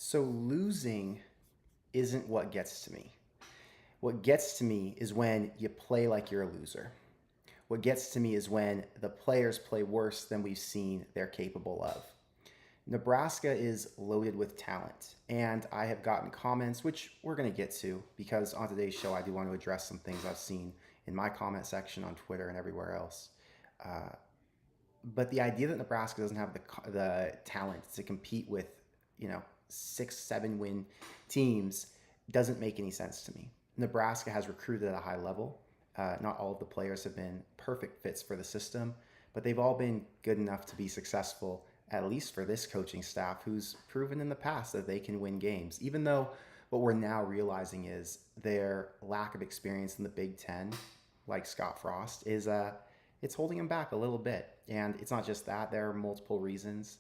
So losing isn't what gets to me. What gets to me is when you play like you're a loser. What gets to me is when the players play worse than we've seen they're capable of. Nebraska is loaded with talent, and I have gotten comments, which we're going to get to because on today's show, I do want to address some things I've seen in my comment section on Twitter and everywhere else. Uh, but the idea that Nebraska doesn't have the talent to compete with, 6, 7 win teams doesn't make any sense to me. Nebraska has recruited at a high level. Not all of the players have been perfect fits for the system, but they've all been good enough to be successful, at least for this coaching staff, who's proven in the past that they can win games. Even though what we're now realizing is their lack of experience in the Big Ten, like Scott Frost, is it's holding them back a little bit. And it's not just that; there are multiple reasons.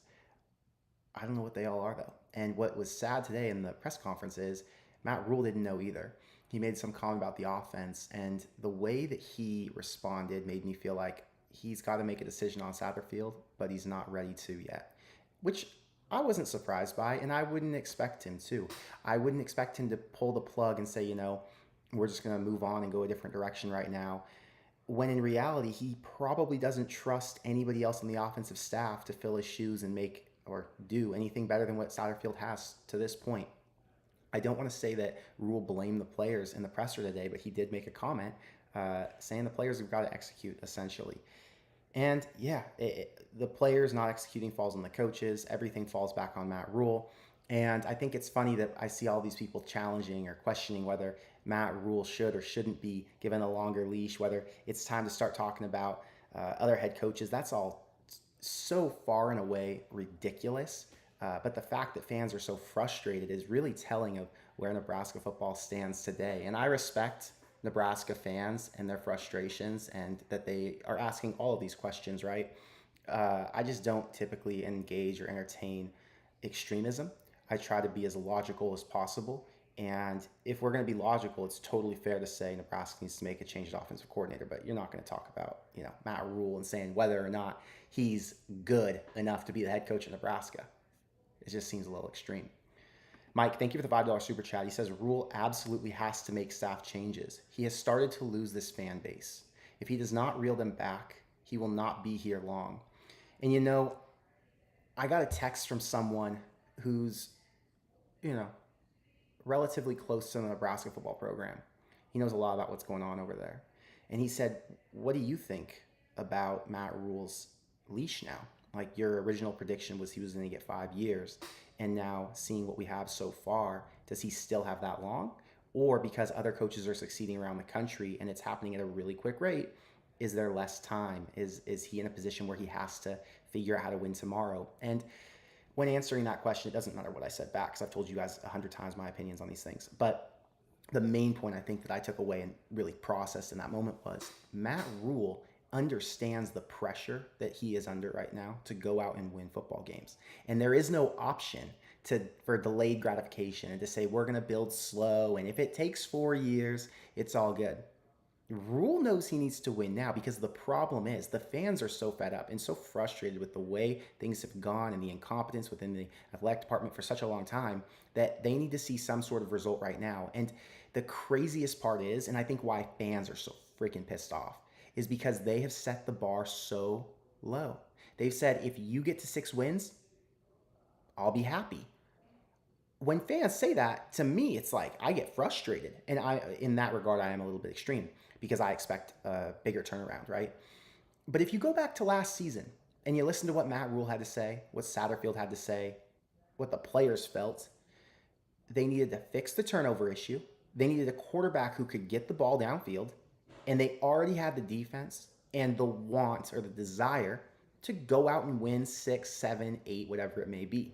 I don't know what they all are though. And what was sad today in the press conference is Matt Rhule didn't know either. He made some comment about the offense, and the way that he responded made me feel like he's got to make a decision on Satterfield, but he's not ready to yet, which I wasn't surprised by, and I wouldn't expect him to. I wouldn't expect him to pull the plug and say, we're just going to move on and go a different direction right now, when in reality, he probably doesn't trust anybody else on the offensive staff to fill his shoes and make or do anything better than what Satterfield has to this point. I don't want to say that Rhule blamed the players in the presser today, but he did make a comment saying the players have got to execute, essentially. And yeah, the players not executing falls on the coaches. Everything falls back on Matt Rhule. And I think it's funny that I see all these people challenging or questioning whether Matt Rhule should or shouldn't be given a longer leash, whether it's time to start talking about other head coaches. That's all so far and away ridiculous. But the fact that fans are so frustrated is really telling of where Nebraska football stands today. And I respect Nebraska fans and their frustrations and that they are asking all of these questions, right? I just don't typically engage or entertain extremism. I try to be as logical as possible. And if we're going to be logical, it's totally fair to say Nebraska needs to make a change at offensive coordinator. But you're not going to talk about, Matt Rhule and saying whether or not he's good enough to be the head coach of Nebraska. It just seems a little extreme. Mike, thank you for the $5 super chat. He says Rhule absolutely has to make staff changes. He has started to lose this fan base. If he does not reel them back, he will not be here long. And I got a text from someone who's, relatively close to the Nebraska football program. He knows a lot about what's going on over there. And he said, what do you think about Matt Rhule's leash now? Like, your original prediction was he was going to get 5 years. And now seeing what we have so far, does he still have that long? Or because other coaches are succeeding around the country and it's happening at a really quick rate, is there less time? Is he in a position where he has to figure out how to win tomorrow? And when answering that question, it doesn't matter what I said back because I've told you guys 100 times my opinions on these things. But the main point I think that I took away and really processed in that moment was Matt Rhule understands the pressure that he is under right now to go out and win football games. And there is no option for delayed gratification and to say we're going to build slow and if it takes 4 years, it's all good. Rhule knows he needs to win now because the problem is the fans are so fed up and so frustrated with the way things have gone and the incompetence within the athletic department for such a long time that they need to see some sort of result right now. And the craziest part is, and I think why fans are so freaking pissed off, is because they have set the bar so low. They've said, if you get to 6 wins, I'll be happy. When fans say that, to me, it's like I get frustrated. And in that regard, I am a little bit extreme because I expect a bigger turnaround, right? But if you go back to last season and you listen to what Matt Rhule had to say, what Satterfield had to say, what the players felt, they needed to fix the turnover issue. They needed a quarterback who could get the ball downfield, and they already had the defense and the want or the desire to go out and win 6, 7, 8, whatever it may be.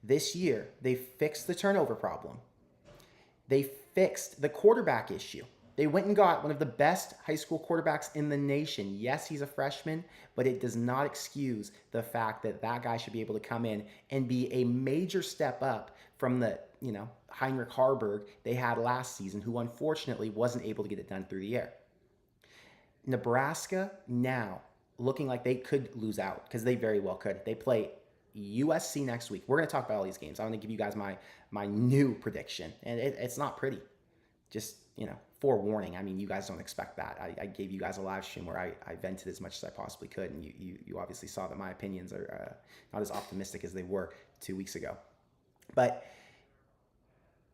This year, they fixed the turnover problem. They fixed the quarterback issue. They went and got one of the best high school quarterbacks in the nation. Yes, he's a freshman, but it does not excuse the fact that that guy should be able to come in and be a major step up from the, Heinrich Harburg they had last season, who unfortunately wasn't able to get it done through the air. Nebraska now looking like they could lose out because they very well could. They play USC next week. We're going to talk about all these games. I'm going to give you guys my new prediction, and it's not pretty. Just, forewarning. I mean, you guys don't expect that. I gave you guys a live stream where I vented as much as I possibly could, and you obviously saw that my opinions are not as optimistic as they were 2 weeks ago. But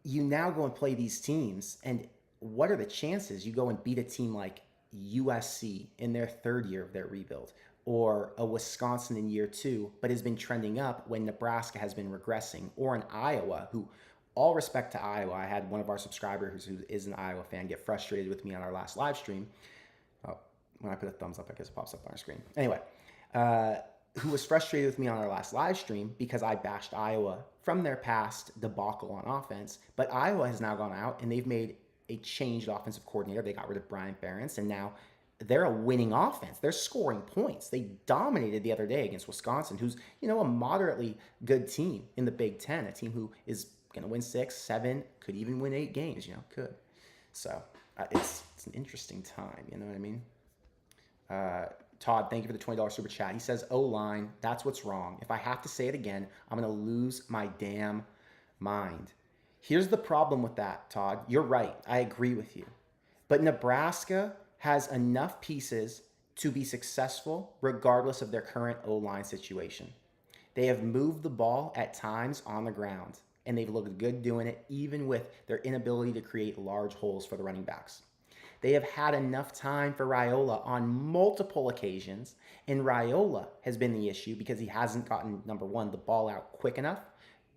you now go and play these teams, and what are the chances you go and beat a team like USC in their third year of their rebuild, or a Wisconsin in year 2, but has been trending up when Nebraska has been regressing, or an Iowa, who, all respect to Iowa, I had one of our subscribers who is an Iowa fan get frustrated with me on our last live stream. Oh, when I put a thumbs up, I guess it pops up on our screen. Anyway, who was frustrated with me on our last live stream because I bashed Iowa from their past debacle on offense. But Iowa has now gone out and they've made a changed offensive coordinator. They got rid of Brian Ferentz, and now they're a winning offense. They're scoring points. They dominated the other day against Wisconsin, who's, a moderately good team in the Big Ten, a team who is going to win 6, 7, could even win 8 games, could. So it's an interesting time, you know what I mean? Todd, thank you for the $20 super chat. He says, O-line, that's what's wrong. If I have to say it again, I'm going to lose my damn mind. Here's the problem with that, Todd. You're right. I agree with you. But Nebraska has enough pieces to be successful regardless of their current O-line situation. They have moved the ball at times on the ground, and they've looked good doing it, even with their inability to create large holes for the running backs. They have had enough time for Raiola on multiple occasions, and Raiola has been the issue because he hasn't gotten, number one, the ball out quick enough.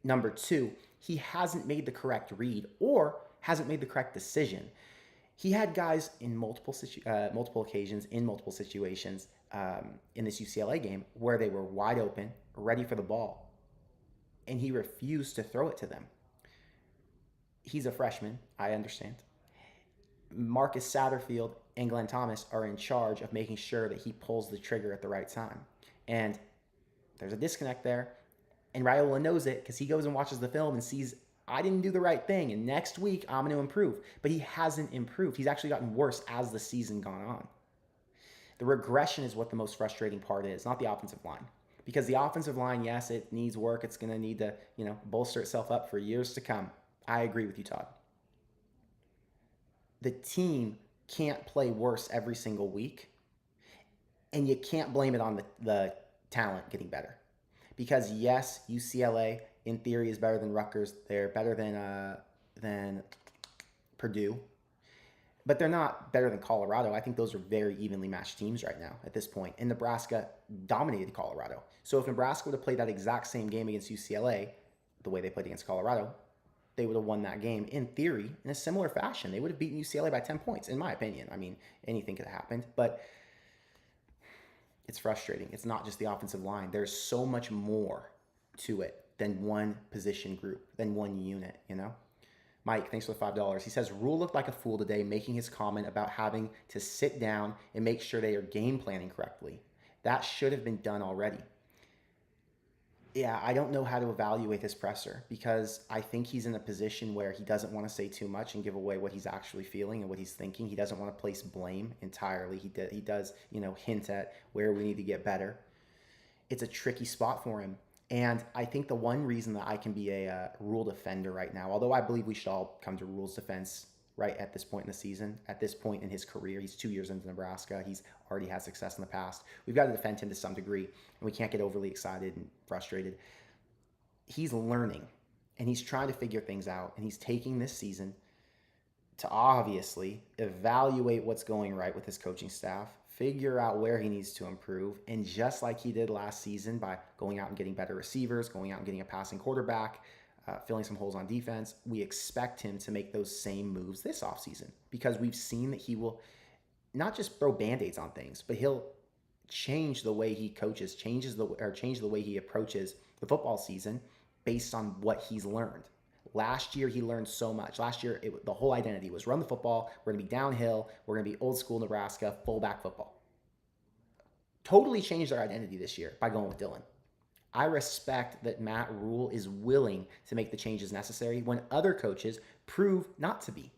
Number two, he hasn't made the correct read or hasn't made the correct decision. He had guys in multiple occasions, in multiple situations in this UCLA game where they were wide open, ready for the ball, and he refused to throw it to them. He's a freshman, I understand. Marcus Satterfield and Glenn Thomas are in charge of making sure that he pulls the trigger at the right time. And there's a disconnect there. And Raiola knows it because he goes and watches the film and sees, I didn't do the right thing, and next week I'm going to improve. But he hasn't improved. He's actually gotten worse as the season gone on. The regression is what the most frustrating part is, not the offensive line. Because the offensive line, yes, it needs work. It's going to need to, bolster itself up for years to come. I agree with you, Todd. The team can't play worse every single week, and you can't blame it on the talent getting better. Because yes, UCLA in theory is better than Rutgers. They're better than Purdue, but they're not better than Colorado. I think those are very evenly matched teams right now at this point. And Nebraska dominated Colorado. So if Nebraska would have played that exact same game against UCLA, the way they played against Colorado, they would have won that game in theory in a similar fashion. They would have beaten UCLA by 10 points, in my opinion. I mean, anything could have happened, but it's frustrating. It's not just the offensive line. There's so much more to it than one position group, than one unit, Mike, thanks for the $5. He says, Rhule looked like a fool today, making his comment about having to sit down and make sure they are game planning correctly. That should have been done already. Yeah, I don't know how to evaluate this presser because I think he's in a position where he doesn't want to say too much and give away what he's actually feeling and what he's thinking. He doesn't want to place blame entirely. He does, hint at where we need to get better. It's a tricky spot for him. And I think the one reason that I can be a Rhule defender right now, although I believe we should all come to Rhule's defense right at this point in the season, at this point in his career, he's 2 years into Nebraska. He's already had success in the past. We've got to defend him to some degree, and we can't get overly excited and frustrated. He's learning, and he's trying to figure things out, and he's taking this season to obviously evaluate what's going right with his coaching staff, figure out where he needs to improve, and just like he did last season by going out and getting better receivers, going out and getting a passing quarterback, filling some holes on defense, we expect him to make those same moves this offseason because we've seen that he will not just throw Band-Aids on things, but he'll change the way he coaches, change the way he approaches the football season based on what he's learned. Last year, he learned so much. Last year, the whole identity was run the football. We're going to be downhill. We're going to be old school Nebraska, fullback football. Totally changed our identity this year by going with Dylan. I respect that Matt Rhule is willing to make the changes necessary when other coaches prove not to be.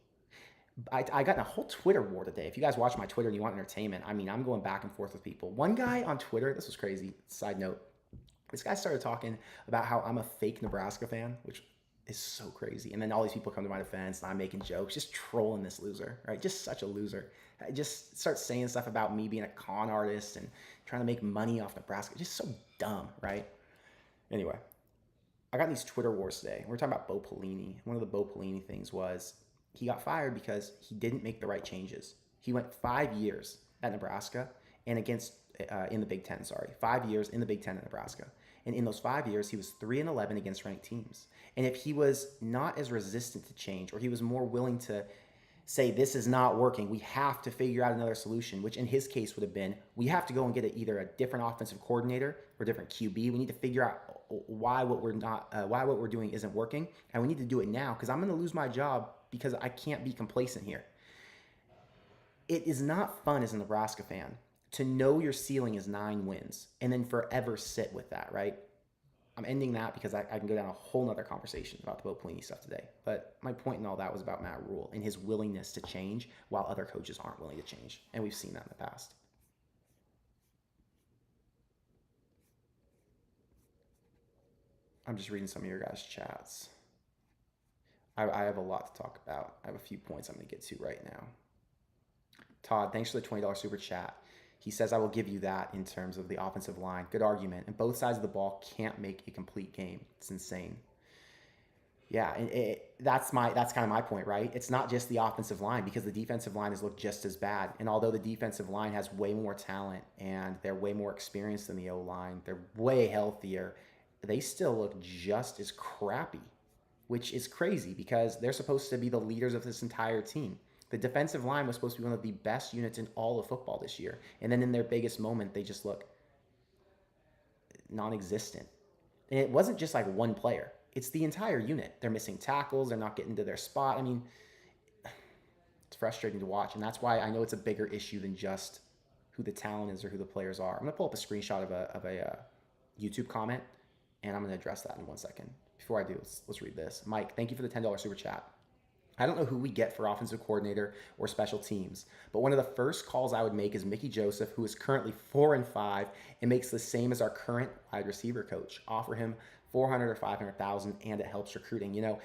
I got in a whole Twitter war today. If you guys watch my Twitter and you want entertainment, I'm going back and forth with people. One guy on Twitter, this was crazy, side note, This guy started talking about how I'm a fake Nebraska fan, which is so crazy. And then all these people come to my defense and I'm making jokes, just trolling this loser, right? Just such a loser. I just starts saying stuff about me being a con artist and trying to make money off Nebraska. Just so dumb, right? Anyway, I got in these Twitter wars today. We're talking about Bo Pelini. One of the Bo Pelini things was he got fired because he didn't make the right changes. He went 5 years at Nebraska and against in the Big Ten. Sorry, 5 years in the Big Ten at Nebraska. And in those 5 years, he was 3-11 against ranked teams. And if he was not as resistant to change, or he was more willing to say this is not working, we have to figure out another solution, which in his case would have been we have to go and get either a different offensive coordinator or different QB. We need to figure out why what we're doing isn't working, and we need to do it now because I'm going to lose my job because I can't be complacent here. It is not fun as a Nebraska fan to know your ceiling is 9 wins and then forever sit with that, right? I'm ending that because I can go down a whole nother conversation about the Bo Pelini stuff today. But my point in all that was about Matt Rhule and his willingness to change while other coaches aren't willing to change. And we've seen that in the past. I'm just reading some of your guys' chats. I have a lot to talk about. I have a few points I'm going to get to right now. Todd, thanks for the $20 super chat. He says, I will give you that in terms of the offensive line. Good argument. And both sides of the ball can't make a complete game. It's insane. Yeah, and that's kind of my point, right? It's not just the offensive line because the defensive line has looked just as bad. And although the defensive line has way more talent and they're way more experienced than the O-line, they're way healthier, they still look just as crappy, which is crazy because they're supposed to be the leaders of this entire team. The defensive line was supposed to be one of the best units in all of football this year. And then in their biggest moment, they just look non-existent. And it wasn't just like one player. It's the entire unit. They're missing tackles. They're not getting to their spot. I mean, it's frustrating to watch. And that's why I know it's a bigger issue than just who the talent is or who the players are. I'm going to pull up a screenshot of a YouTube comment, and I'm going to address that in 1 second. Before I do, let's read this. Mike, thank you for the $10 super chat. I don't know who we get for offensive coordinator or special teams, but one of the first calls I would make is Mickey Joseph, who is currently 4-5 and makes the same as our current wide receiver coach. Offer him $400,000 or $500,000, and it helps recruiting. You know,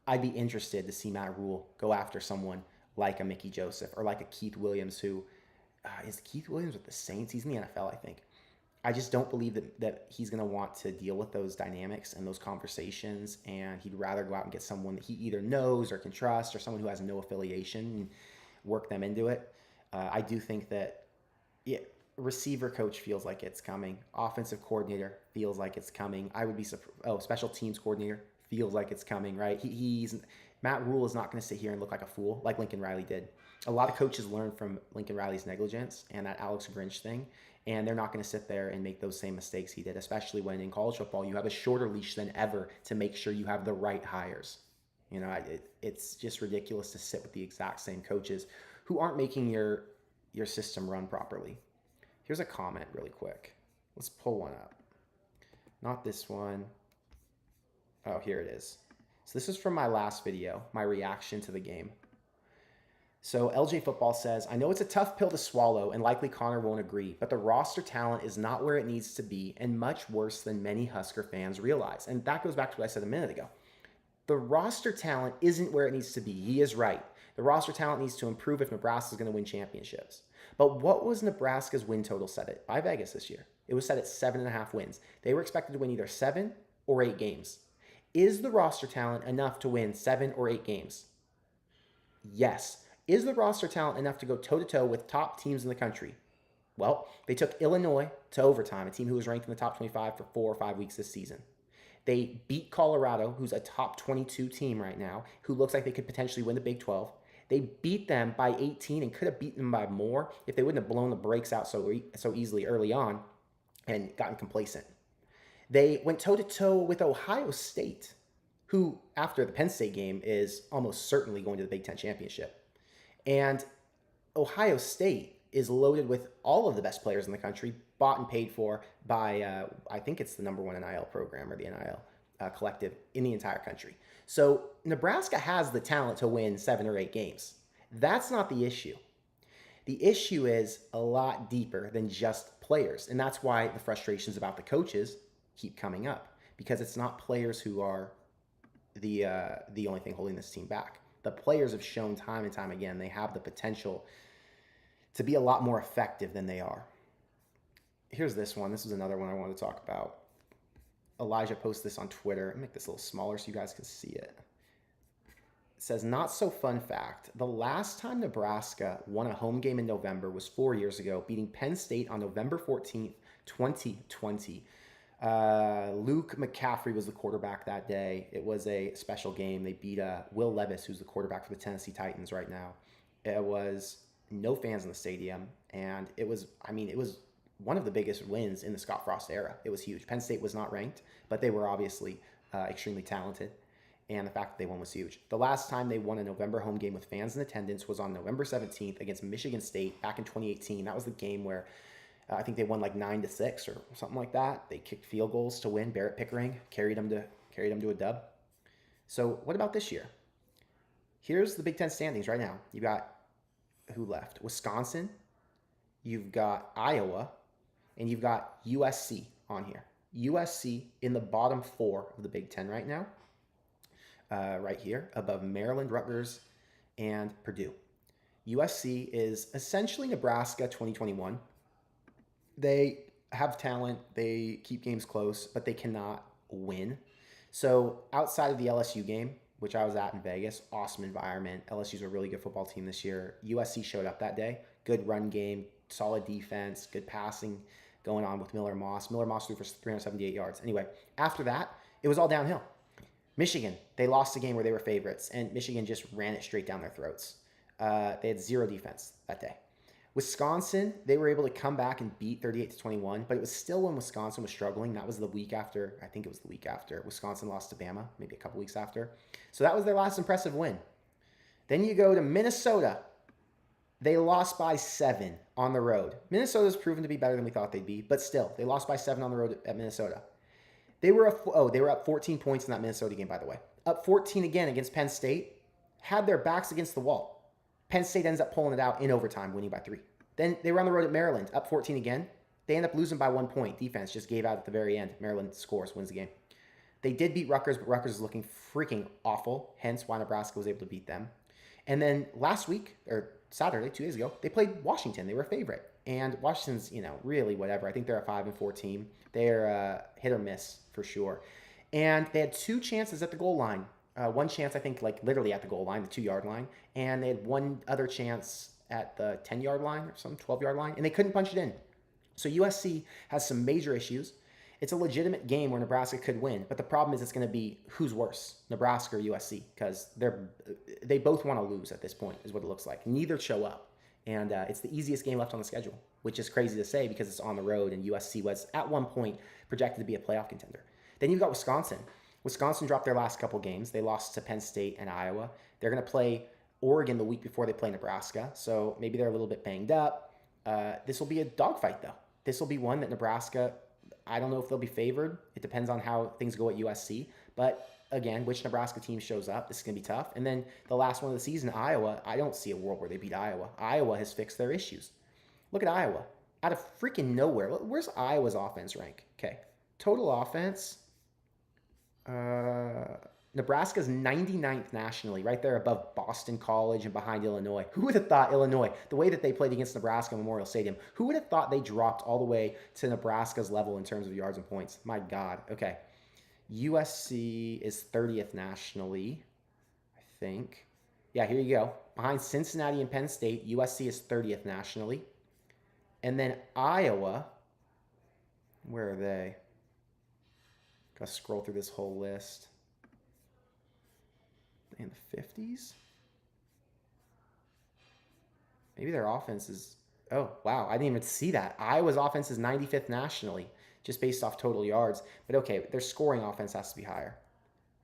I'd be interested to see Matt Rhule go after someone like a Mickey Joseph or like a Keith Williams, who is Keith Williams with the Saints. He's in the NFL, I think. I just don't believe that he's going to want to deal with those dynamics and those conversations, and he'd rather go out and get someone that he either knows or can trust or someone who has no affiliation and work them into it. I do think that receiver coach feels like it's coming. Offensive coordinator feels like it's coming. I would be special teams coordinator feels like it's coming, right? Matt Rhule is not going to sit here and look like a fool like Lincoln Riley did. A lot of coaches learn from Lincoln Riley's negligence and that Alex Grinch thing, and they're not going to sit there and make those same mistakes he did, especially when in college football you have a shorter leash than ever to make sure you have the right hires. You know, it's just ridiculous to sit with the exact same coaches who aren't making your system run properly. Here's a comment really quick. Let's pull one up. Not this one. Oh, here it is. So this is from my last video, my reaction to the game. So LJ Football says, I know it's a tough pill to swallow and likely Connor won't agree, but the roster talent is not where it needs to be and much worse than many Husker fans realize. And that goes back to what I said a minute ago. The roster talent isn't where it needs to be. He is right. The roster talent needs to improve if Nebraska is going to win championships. But what was Nebraska's win total set at by Vegas this year? It was set at 7.5 wins. They were expected to win either 7 or 8 games. Is the roster talent enough to win 7 or 8 games? Yes. Is the roster talent enough to go toe-to-toe with top teams in the country? Well, they took Illinois to overtime, a team who was ranked in the top 25 for 4 or 5 weeks this season. They beat Colorado, who's a top 22 team right now, who looks like they could potentially win the Big 12. They beat them by 18 and could have beaten them by more if they wouldn't have blown the brakes out so easily early on and gotten complacent. They went toe-to-toe with Ohio State, who, after the Penn State game, is almost certainly going to the Big Ten championship. And Ohio State is loaded with all of the best players in the country, bought and paid for by, I think it's the number one NIL program or the NIL collective in the entire country. So Nebraska has the talent to win 7 or 8 games. That's not the issue. The issue is a lot deeper than just players. And that's why the frustrations about the coaches keep coming up because it's not players who are the only thing holding this team back. The players have shown time and time again they have the potential to be a lot more effective than they are. Here's this one. This is another one I wanted to talk about. Elijah posted this on Twitter. I'll make this a little smaller so you guys can see it. It says, not so fun fact. The last time Nebraska won a home game in November was 4 years ago, beating Penn State on November 14th, 2020. Luke McCaffrey was the quarterback that day. It was a special game. They beat Will Levis, who's the quarterback for the Tennessee Titans right now. It was no fans in the stadium, and it was one of the biggest wins in the Scott Frost era. It was huge. Penn State was not ranked, but they were obviously extremely talented, and the fact that they won was huge. The last time they won a November home game with fans in attendance was on November 17th against Michigan State back in 2018. That was the game where I think they won like 9-6 or something like that. They kicked field goals to win. Barrett Pickering carried them to a dub. So what about this year? Here's the Big Ten standings right now. You got who left? Wisconsin. You've got Iowa. And you've got USC on here. USC in the bottom 4 of the Big Ten right now. Right here, above Maryland, Rutgers, and Purdue. USC is essentially Nebraska 2021. They have talent. They keep games close, but they cannot win. So outside of the LSU game, which I was at in Vegas, awesome environment. LSU's a really good football team this year. USC showed up that day. Good run game, solid defense, good passing going on with Miller Moss. Miller Moss threw for 378 yards. Anyway, after that, it was all downhill. Michigan, they lost a game where they were favorites, and Michigan just ran it straight down their throats. They had zero defense that day. Wisconsin, they were able to come back and beat 38-21, but it was still when Wisconsin was struggling. That was the week after, I think it was the week after, Wisconsin lost to Bama, maybe a couple weeks after. So that was their last impressive win. Then you go to Minnesota. They lost by 7 on the road. Minnesota's proven to be better than we thought they'd be, but still, they lost by 7 on the road at Minnesota. They were up 14 points in that Minnesota game, by the way. Up 14 again against Penn State. Had their backs against the wall. Penn State ends up pulling it out in overtime, winning by 3. Then they were on the road at Maryland, up 14 again. They end up losing by 1 point. Defense just gave out at the very end. Maryland scores, wins the game. They did beat Rutgers, but Rutgers is looking freaking awful, hence why Nebraska was able to beat them. And then last week, or Saturday, 2 days ago, they played Washington. They were a favorite. And Washington's, really whatever. I think they're a 5-4 team. They're hit or miss for sure. And they had 2 chances at the goal line. One chance, I think, like literally at the goal line, the 2-yard line. And they had one other chance at the 10-yard line or some 12-yard line. And they couldn't punch it in. So USC has some major issues. It's a legitimate game where Nebraska could win. But the problem is it's going to be who's worse, Nebraska or USC. Because they both want to lose at this point is what it looks like. Neither show up. And it's the easiest game left on the schedule, which is crazy to say because it's on the road and USC was at one point projected to be a playoff contender. Then you've got Wisconsin. Wisconsin dropped their last couple games. They lost to Penn State and Iowa. They're going to play Oregon the week before they play Nebraska, so maybe they're a little bit banged up. This will be a dogfight, though. This will be one that Nebraska, I don't know if they'll be favored. It depends on how things go at USC, but again, which Nebraska team shows up, this is going to be tough. And then the last one of the season, Iowa, I don't see a world where they beat Iowa. Iowa has fixed their issues. Look at Iowa. Out of freaking nowhere. Where's Iowa's offense rank? Okay. Total offense. Nebraska's 99th nationally, right there above Boston College and behind Illinois. Who would have thought Illinois, the way that they played against Nebraska Memorial Stadium, who would have thought they dropped all the way to Nebraska's level in terms of yards and points? My God. Okay. USC is 30th nationally, I think. Yeah, here you go. Behind Cincinnati and Penn State, USC is 30th nationally. And then Iowa, where are they? Gotta scroll through this whole list. In the 50s? Maybe their offense is... Oh, wow. I didn't even see that. Iowa's offense is 95th nationally, just based off total yards. But okay, their scoring offense has to be higher.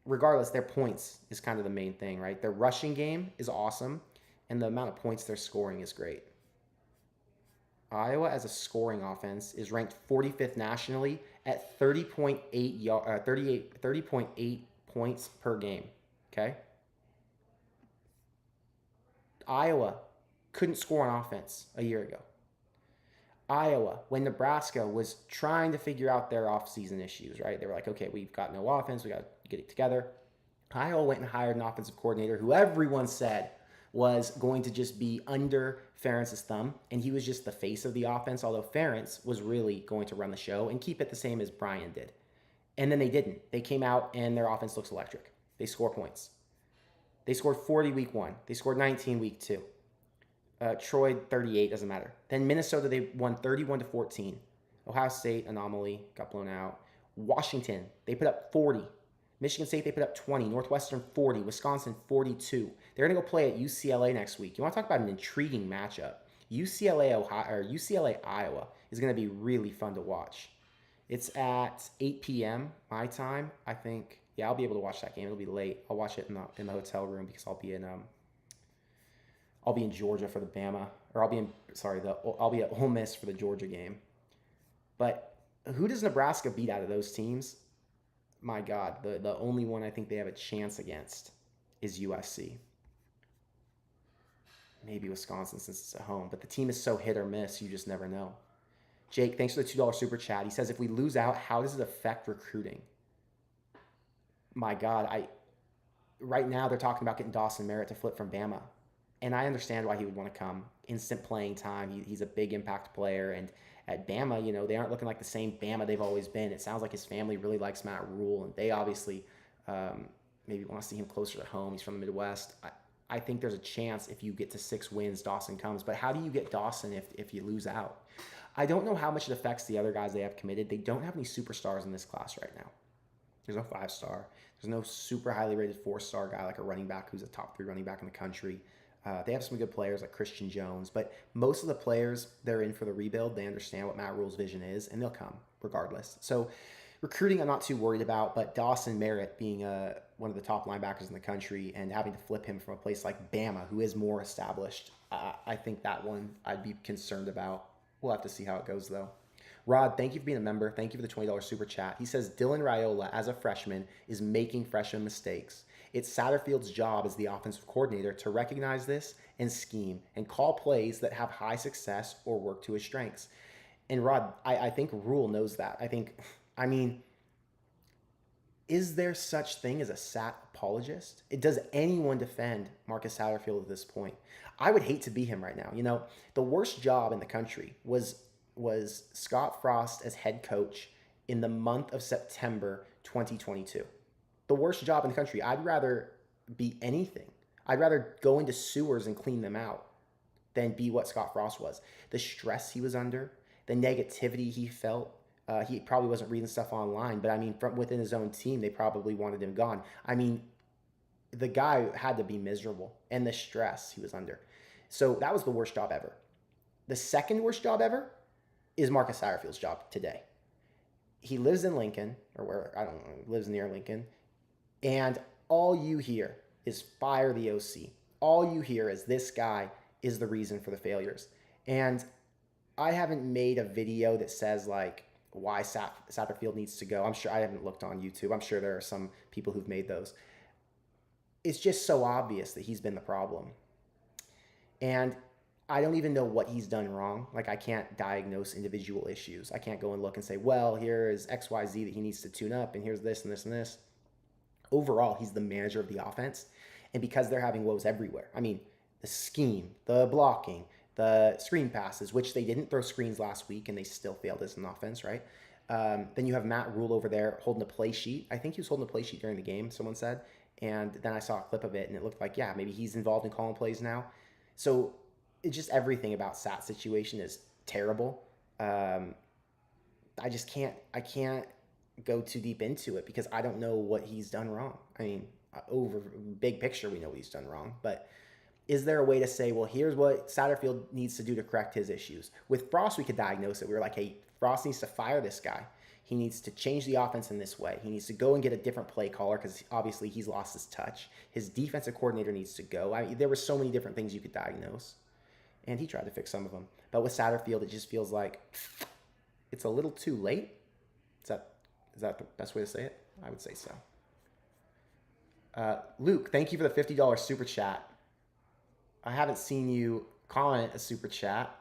Regardless, their points is kind of the main thing, right? Their rushing game is awesome, and the amount of points they're scoring is great. Iowa as a scoring offense is ranked 45th nationally at 30.8 points per game, okay? Iowa couldn't score on offense a year ago. Iowa, when Nebraska was trying to figure out their offseason issues, right? They were like, okay, we've got no offense. We got to get it together. Iowa went and hired an offensive coordinator who everyone said was going to just be under Ferentz's thumb, and he was just the face of the offense, although Ferentz was really going to run the show and keep it the same as Brian did. And then they didn't. They came out, and their offense looks electric. They score points. They scored 40 week one. They scored 19 week two. Troy 38, doesn't matter. Then Minnesota, they won 31-14. Ohio State, anomaly, got blown out. Washington, they put up 40. Michigan State, they put up 20. Northwestern, 40. Wisconsin, 42. They're going to go play at UCLA next week. You want to talk about an intriguing matchup? UCLA Iowa is going to be really fun to watch. It's at 8 p.m. my time, I think. Yeah, I'll be able to watch that game. It'll be late. I'll watch it in the hotel room because I'll be in Georgia for the Bama, or I'll be at Ole Miss for the Georgia game. But who does Nebraska beat out of those teams? My God, the only one I think they have a chance against is USC. Maybe Wisconsin since it's at home, but the team is so hit or miss, you just never know. Jake, thanks for the $2 super chat. He says, if we lose out, how does it affect recruiting? My God, right now they're talking about getting Dawson Merritt to flip from Bama. And I understand why he would want to come. Instant playing time. He's a big impact player. And at Bama, they aren't looking like the same Bama they've always been. It sounds like his family really likes Matt Rhule, and they obviously maybe want to see him closer to home. He's from the Midwest. I think there's a chance if you get to 6 wins, Dawson comes. But how do you get Dawson if you lose out? I don't know how much it affects the other guys they have committed. They don't have any superstars in this class right now. There's no 5-star. There's no super highly rated 4-star guy like a running back who's a top 3 running back in the country. They have some good players like Christian Jones, but most of the players, they're in for the rebuild. They understand what Matt Rhule's vision is, and they'll come regardless. So recruiting, I'm not too worried about, but Dawson Merritt being one of the top linebackers in the country and having to flip him from a place like Bama, who is more established, I think that one I'd be concerned about. We'll have to see how it goes, though. Rod, thank you for being a member. Thank you for the $20 super chat. He says, Dylan Raiola, as a freshman, is making freshman mistakes. It's Satterfield's job as the offensive coordinator to recognize this and scheme and call plays that have high success or work to his strengths. And Rod, I think Rhule knows that. Is there such thing as a Sat apologist? Does anyone defend Marcus Satterfield at this point? I would hate to be him right now. The worst job in the country was Scott Frost as head coach in the month of September 2022. The worst job in the country. I'd rather be anything. I'd rather go into sewers and clean them out than be what Scott Frost was. The stress he was under, the negativity he felt. He probably wasn't reading stuff online, but from within his own team, they probably wanted him gone. The guy had to be miserable, and the stress he was under. So that was the worst job ever. The second worst job ever is Marcus Satterfield's job today. He lives in Lincoln, or where, I don't know, lives near Lincoln. And all you hear is fire the OC. All you hear is this guy is the reason for the failures. And I haven't made a video that says why Satterfield needs to go. I'm sure I haven't looked on YouTube. I'm sure there are some people who've made those. It's just so obvious that he's been the problem. And I don't even know what he's done wrong. I can't diagnose individual issues. I can't go and look and say, well, here is XYZ that he needs to tune up, and here's this and this and this. Overall, he's the manager of the offense. And because they're having woes everywhere, the scheme, the blocking, the screen passes, which they didn't throw screens last week and they still failed as an offense, right? Then you have Matt Rhule over there holding a play sheet. I think he was holding a play sheet during the game, someone said. And then I saw a clip of it and it looked like, yeah, maybe he's involved in calling plays now. So it's just everything about Sat's situation is terrible. I can't go too deep into it because I don't know what he's done wrong. Over big picture, we know what he's done wrong, but is there a way to say, well, here's what Satterfield needs to do to correct his issues? With Frost, we could diagnose it. We were like, hey, Frost needs to fire this guy. He needs to change the offense in this way. He needs to go and get a different play caller because obviously he's lost his touch. His defensive coordinator needs to go. There were so many different things you could diagnose, and he tried to fix some of them. But with Satterfield, it just feels like it's a little too late. Is that the best way to say it? I would say so. Luke, thank you for the $50 super chat. I haven't seen you comment a super chat.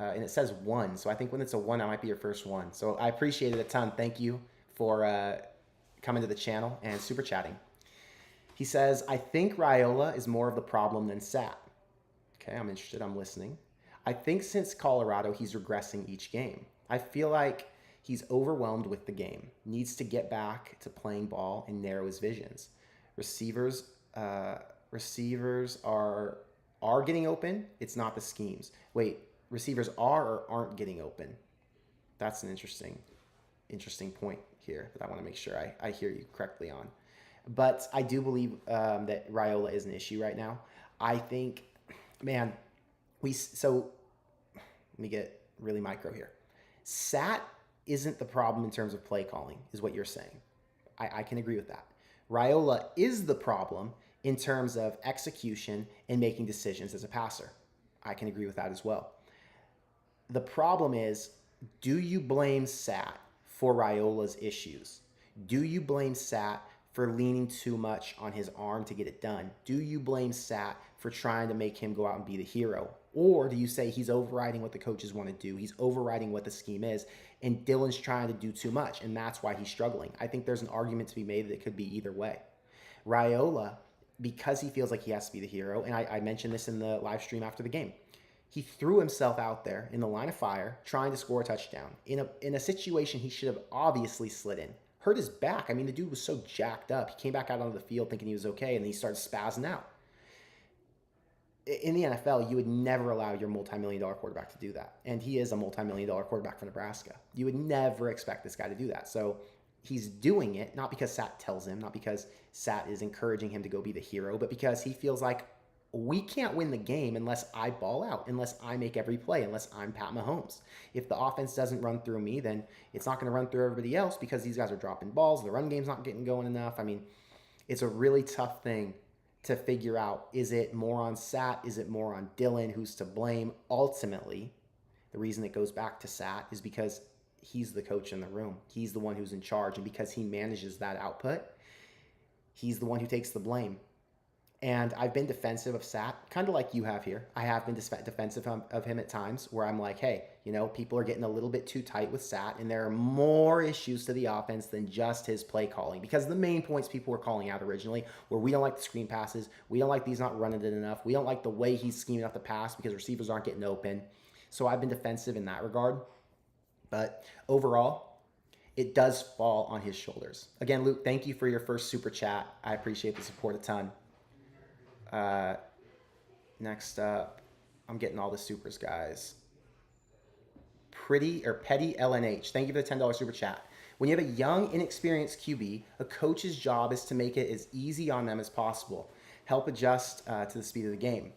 and it says one. So I think when it's a one, that might be your first one. So I appreciate it a ton. Thank you for coming to the channel and super chatting. He says, I think Raiola is more of the problem than Sat. Okay, I'm interested. I'm listening. I think since Colorado, he's regressing each game. I feel like he's overwhelmed with the game, needs to get back to playing ball and narrow his visions. Receivers are getting open. It's not the schemes. Wait, receivers are or aren't getting open? That's an interesting point here that I want to make sure I hear you correctly on. But I do believe that Raiola is an issue right now. I think, man, let me get really micro here. Sat isn't the problem in terms of play calling, is what you're saying. I can agree with that. Raiola is the problem in terms of execution and making decisions as a passer. I can agree with that as well. The problem is, do you blame Sat for Raiola's issues? Do you blame Sat for leaning too much on his arm to get it done? Do you blame Sat for trying to make him go out and be the hero? Or do you say he's overriding what the coaches want to do? He's overriding what the scheme is, and Dylan's trying to do too much, and that's why he's struggling. I think there's an argument to be made that it could be either way. Raiola, because he feels like he has to be the hero, and I mentioned this in the live stream after the game, he threw himself out there in the line of fire trying to score a touchdown in a situation he should have obviously slid in. Hurt his back. I mean, the dude was so jacked up. He came back out onto the field thinking he was okay, and then he started spazzing out. In the NFL, you would never allow your multi-million-dollar quarterback to do that. And he is a multi-million-dollar quarterback for Nebraska. You would never expect this guy to do that. So he's doing it, not because Sat tells him, not because Sat is encouraging him to go be the hero, but because he feels like, we can't win the game unless I ball out, unless I make every play, unless I'm Pat Mahomes. If the offense doesn't run through me, then it's not going to run through everybody else because these guys are dropping balls. The run game's not getting going enough. I mean, it's a really tough thing to figure out. Is it more on Sat? Is it more on Dylan? Who's to blame? Ultimately, the reason it goes back to Sat is because he's the coach in the room. He's the one who's in charge. And because he manages that output, he's the one who takes the blame. And I've been defensive of Sat, kind of like you have here. I have been defensive of him at times where I'm like, hey, people are getting a little bit too tight with Sat, and there are more issues to the offense than just his play calling. Because the main points people were calling out originally were we don't like the screen passes, we don't like these not running it enough, we don't like the way he's scheming up the pass because receivers aren't getting open. So I've been defensive in that regard. But overall, it does fall on his shoulders. Again, Luke, thank you for your first super chat. I appreciate the support a ton. Next up, I'm getting all the supers, guys. Petty LNH. Thank you for the $10 super chat. When you have a young, inexperienced QB, a coach's job is to make it as easy on them as possible. Help adjust to the speed of the game.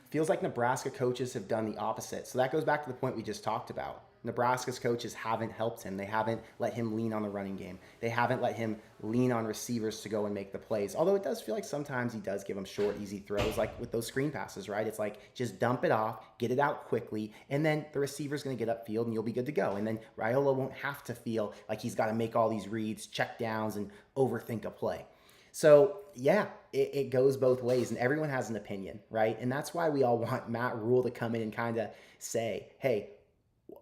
Feels like Nebraska coaches have done the opposite. So that goes back to the point we just talked about. Nebraska's coaches haven't helped him. They haven't let him lean on the running game. They haven't let him lean on receivers to go and make the plays. Although it does feel like sometimes he does give them short, easy throws, like with those screen passes, right? It's like, just dump it off, get it out quickly, and then the receiver's going to get upfield and you'll be good to go. And then Raiola won't have to feel like he's got to make all these reads, check downs, and overthink a play. So yeah, it goes both ways, and everyone has an opinion, right? And that's why we all want Matt Rhule to come in and kind of say, hey,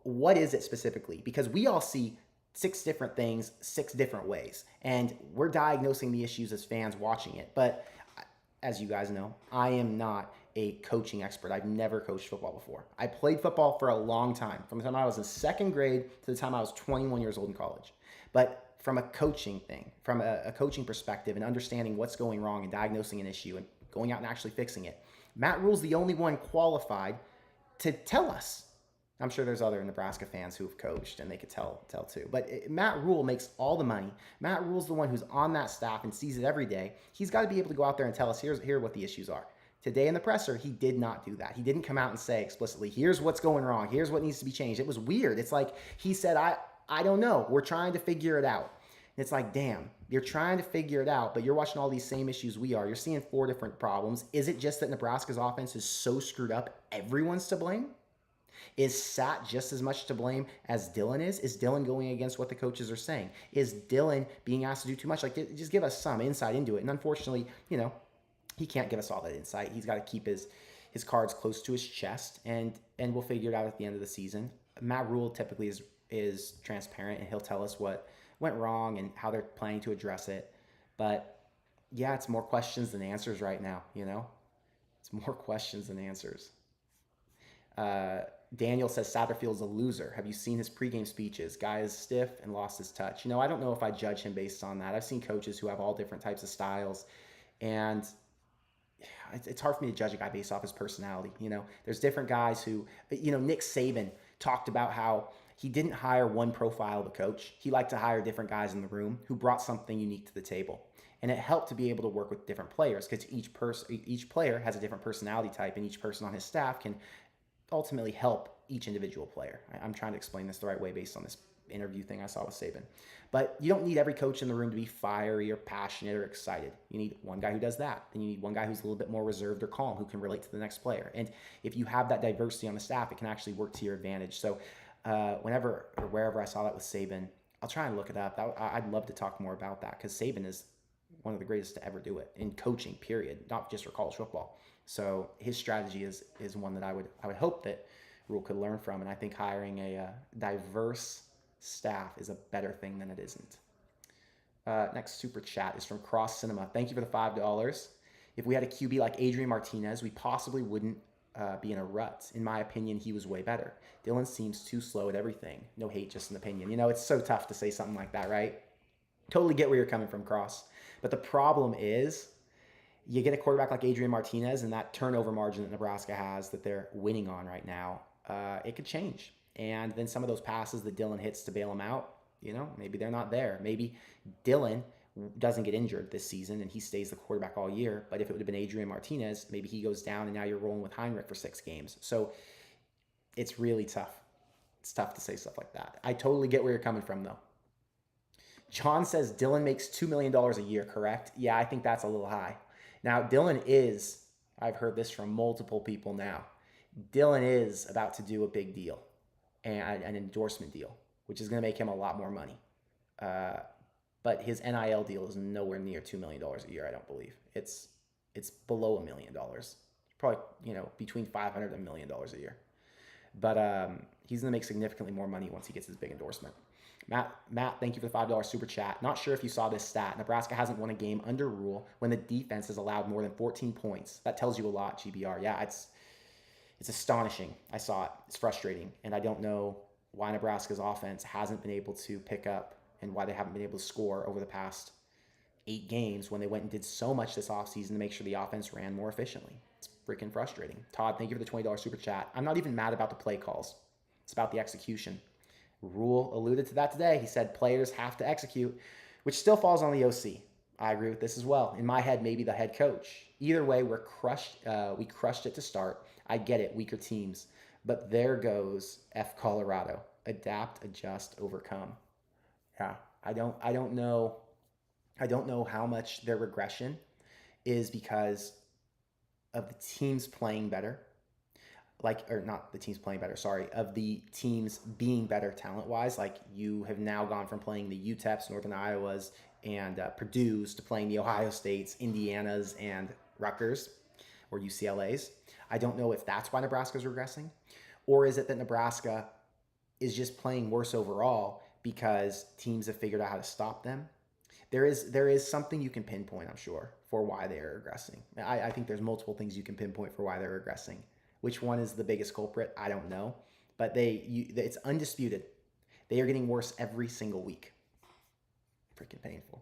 what is it specifically? Because we all see 6 different things, 6 different ways, and we're diagnosing the issues as fans watching it. But as you guys know, I am not a coaching expert. I've never coached football before. I played football for a long time, from the time I was in 2nd grade to the time I was 21 years old in college. But from a coaching thing, from a coaching perspective and understanding what's going wrong and diagnosing an issue and going out and actually fixing it, Matt Rhule's the only one qualified to tell us. I'm sure there's other Nebraska fans who've coached and they could tell too. But Matt Rhule makes all the money. Matt Rhule's the one who's on that staff and sees it every day. He's got to be able to go out there and tell us, here are what the issues are. Today in the presser, he did not do that. He didn't come out and say explicitly, here's what's going wrong. Here's what needs to be changed. It was weird. It's like he said, I don't know. We're trying to figure it out. And it's like, damn, you're trying to figure it out, but you're watching all these same issues we are. You're seeing 4 different problems. Is it just that Nebraska's offense is so screwed up, everyone's to blame? Is Sat just as much to blame as Dylan is? Is Dylan going against what the coaches are saying? Is Dylan being asked to do too much? Like, just give us some insight into it. And unfortunately, he can't give us all that insight. He's got to keep his his cards close to his chest, and we'll figure it out at the end of the season. Matt Rule typically is transparent, and he'll tell us what went wrong and how they're planning to address it. But yeah, it's more questions than answers right now. It's more questions than answers. Uh, Daniel says Satterfield's a loser. Have you seen his pregame speeches? Guy is stiff and lost his touch. I don't know if I judge him based on that. I've seen coaches who have all different types of styles, and it's hard for me to judge a guy based off his personality. There's different guys who, Nick Saban talked about how he didn't hire one profile of a coach. He liked to hire different guys in the room who brought something unique to the table. And it helped to be able to work with different players because each player has a different personality type, and each person on his staff can ultimately help each individual player. I'm trying to explain this the right way based on this interview thing I saw with Saban. But you don't need every coach in the room to be fiery or passionate or excited. You need one guy who does that. Then you need one guy who's a little bit more reserved or calm, who can relate to the next player. And if you have that diversity on the staff, it can actually work to your advantage. So whenever or wherever I saw that with Saban, I'll try and look it up. I'd love to talk more about that because Saban is one of the greatest to ever do it in coaching, period, not just for college football. So his strategy is one that I would hope that Rhule could learn from, and I think hiring a diverse staff is a better thing than it isn't. Next super chat is from Cross Cinema. Thank you for the $5. If we had a QB like Adrian Martinez, we possibly wouldn't be in a rut. In my opinion, he was way better. Dylan seems too slow at everything. No hate, just an opinion. It's so tough to say something like that, right? Totally get where you're coming from, Cross. But the problem is, you get a quarterback like Adrian Martinez, and that turnover margin that Nebraska has that they're winning on right now, it could change. And then some of those passes that Dylan hits to bail him out, maybe they're not there. Maybe Dylan doesn't get injured this season and he stays the quarterback all year. But if it would have been Adrian Martinez, maybe he goes down and now you're rolling with Heinrich for 6 games. So it's really tough. It's tough to say stuff like that. I totally get where you're coming from, though. John says Dylan makes $2 million a year, correct? Yeah, I think that's a little high. Now, Dylan is, I've heard this from multiple people now, Dylan is about to do a big deal, and an endorsement deal, which is going to make him a lot more money. But his NIL deal is nowhere near $2 million a year, I don't believe. It's below $1 million. Probably, between $500 and $1 million a year. But he's going to make significantly more money once he gets his big endorsement. Matt, thank you for the $5 super chat. Not sure if you saw this stat. Nebraska hasn't won a game under Rhule when the defense has allowed more than 14 points. That tells you a lot, GBR. Yeah, it's astonishing. I saw it. It's frustrating. And I don't know why Nebraska's offense hasn't been able to pick up and why they haven't been able to score over the past 8 games when they went and did so much this offseason to make sure the offense ran more efficiently. It's freaking frustrating. Todd, thank you for the $20 super chat. I'm not even mad about the play calls. It's about the execution. Rhule alluded to that today. He said players have to execute, which still falls on the OC. I agree with this as well. In my head, maybe the head coach. Either way, we're crushed. We crushed it to start. I get it, weaker teams. But there goes F Colorado. Adapt, adjust, overcome. Yeah, I don't know how much their regression is because of the teams playing better. Not the teams playing better, sorry, of the teams being better talent-wise. Like, you have now gone from playing the UTEPs, Northern Iowas, and Purdue's to playing the Ohio States, Indianas, and Rutgers, or UCLA's. I don't know if that's why Nebraska's regressing, or is it that Nebraska is just playing worse overall because teams have figured out how to stop them? There is something you can pinpoint, I'm sure, for why they are regressing. I think there's multiple things you can pinpoint for why they're regressing. Which one is the biggest culprit? I don't know. But it's undisputed. They are getting worse every single week. Freaking painful.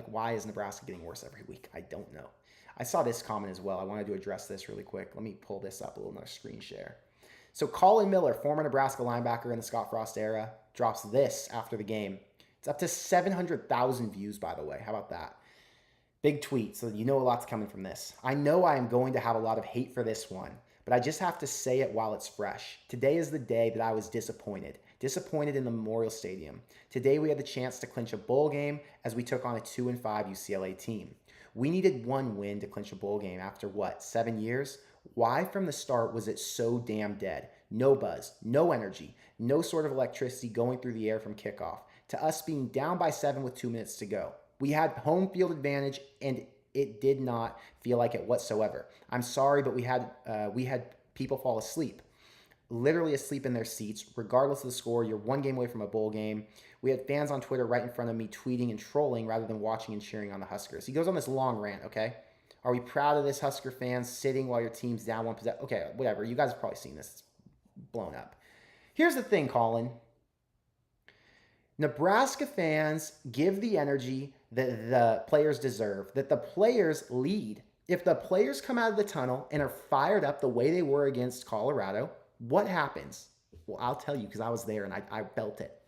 Why is Nebraska getting worse every week? I don't know. I saw this comment as well. I wanted to address this really quick. Let me pull this up a little more screen share. So Colin Miller, former Nebraska linebacker in the Scott Frost era, drops this after the game. It's up to 700,000 views, by the way. How about that? Big tweet, so you know a lot's coming from this. I know I am going to have a lot of hate for this one, but I just have to say it while it's fresh. Today is the day that I was disappointed. Disappointed in the Memorial Stadium. Today we had the chance to clinch a bowl game as we took on a 2-5 UCLA team. We needed one win to clinch a bowl game after, 7 years? Why from the start was it so damn dead? No buzz, no energy, no sort of electricity going through the air from kickoff, to us being down by 7 with 2 minutes to go. We had home field advantage, and It did not feel like it whatsoever. I'm sorry, but we had people fall asleep, literally asleep in their seats, regardless of the score. You're one game away from a bowl game. We had fans on Twitter right in front of me tweeting and trolling rather than watching and cheering on the Huskers. He goes on this long rant, okay? Are we proud of this, Husker fans, sitting while your team's down one possession? Okay, whatever. You guys have probably seen this. It's blown up. Here's the thing, Colin. Nebraska fans give the energy that the players deserve, that the players lead. If the players come out of the tunnel and are fired up the way they were against Colorado, what happens? Well, I'll tell you because I was there and I felt it.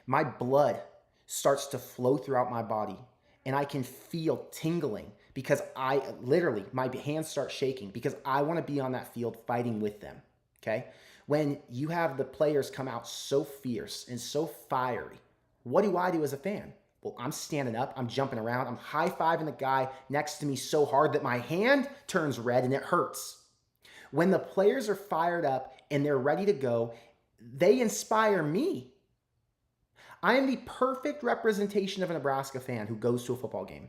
My blood starts to flow throughout my body and I can feel tingling because I literally, my hands start shaking because I want to be on that field fighting with them. Okay? When you have the players come out so fierce and so fiery, what do I do as a fan? Well, I'm standing up, I'm jumping around, I'm high-fiving the guy next to me so hard that my hand turns red and it hurts. When the players are fired up and they're ready to go, they inspire me. I am the perfect representation of a Nebraska fan who goes to a football game.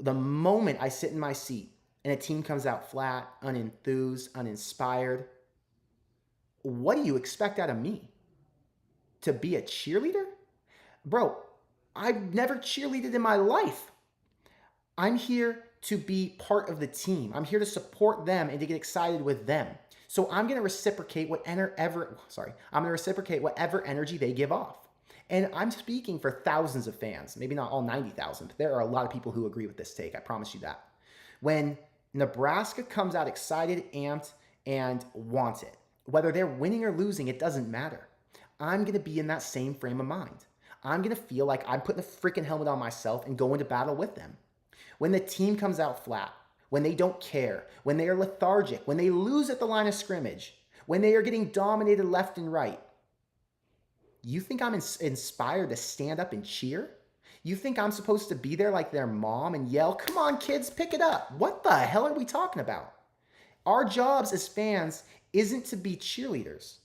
The moment I sit in my seat and a team comes out flat, unenthused, uninspired, what do you expect out of me? To be a cheerleader? Bro, I've never cheerleaded in my life. I'm here to be part of the team. I'm here to support them and to get excited with them. So I'm going to reciprocate whatever energy they give off. And I'm speaking for thousands of fans, maybe not all 90,000, but there are a lot of people who agree with this take. I promise you that. When Nebraska comes out excited, amped, and wants it, whether they're winning or losing, it doesn't matter. I'm going to be in that same frame of mind. I'm going to feel like I'm putting the freaking helmet on myself and going to battle with them. When the team comes out flat, when they don't care, when they are lethargic, when they lose at the line of scrimmage, when they are getting dominated left and right, you think I'm inspired to stand up and cheer? You think I'm supposed to be there like their mom and yell, "Come on, kids, pick it up"? What the hell are we talking about? Our jobs as fans isn't to be cheerleaders.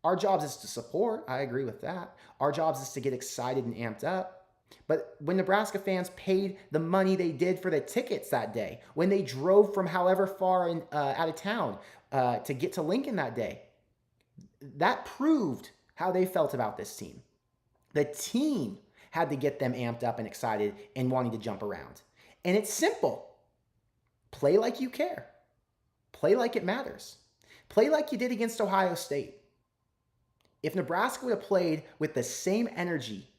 Our jobs is to support. I agree with that. Our jobs is to get excited and amped up. But when Nebraska fans paid the money they did for the tickets that day, when they drove from however far out of town to get to Lincoln that day, that proved how they felt about this team. The team had to get them amped up and excited and wanting to jump around. And it's simple. Play like you care. Play like it matters. Play like you did against Ohio State. If Nebraska would have played with the same energy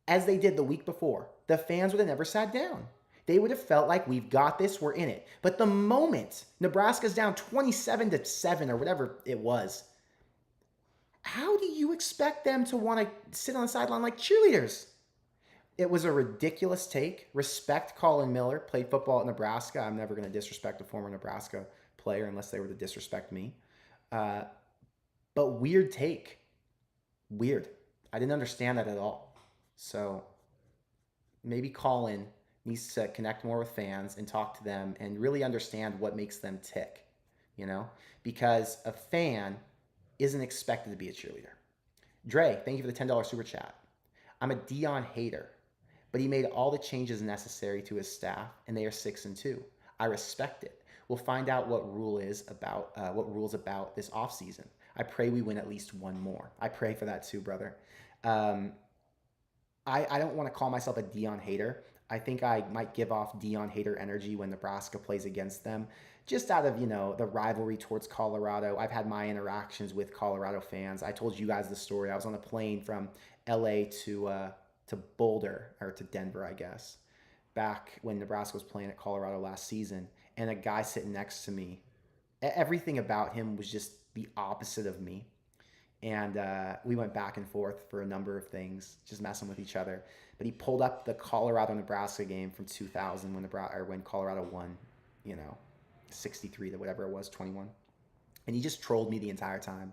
as they did the week before, the fans would have never sat down. They would have felt like, we've got this, we're in it. But the moment Nebraska's down 27-7 or whatever it was, how do you expect them to want to sit on the sideline like cheerleaders? It was a ridiculous take. Respect Colin Miller, played football at Nebraska. I'm never going to disrespect a former Nebraska player unless they were to disrespect me. But weird take. Weird. I didn't understand that at all. So maybe Colin needs to connect more with fans and talk to them and really understand what makes them tick, because a fan isn't expected to be a cheerleader. Dre, thank you for the $10 super chat. I'm a Dion hater, but he made all the changes necessary to his staff, and they are 6-2. I respect it. We'll find out what Rhule's about this offseason. I pray we win at least one more. I pray for that too, brother. I don't want to call myself a Dion hater. I think I might give off Dion hater energy when Nebraska plays against them, just out of, the rivalry towards Colorado. I've had my interactions with Colorado fans. I told you guys the story. I was on a plane from LA to Boulder, or to Denver, I guess, back when Nebraska was playing at Colorado last season. And a guy sitting next to me, everything about him was just the opposite of me. And we went back and forth for a number of things, just messing with each other. But he pulled up the Colorado-Nebraska game from 2000 when Colorado won, 63 to whatever it was, 21. And he just trolled me the entire time.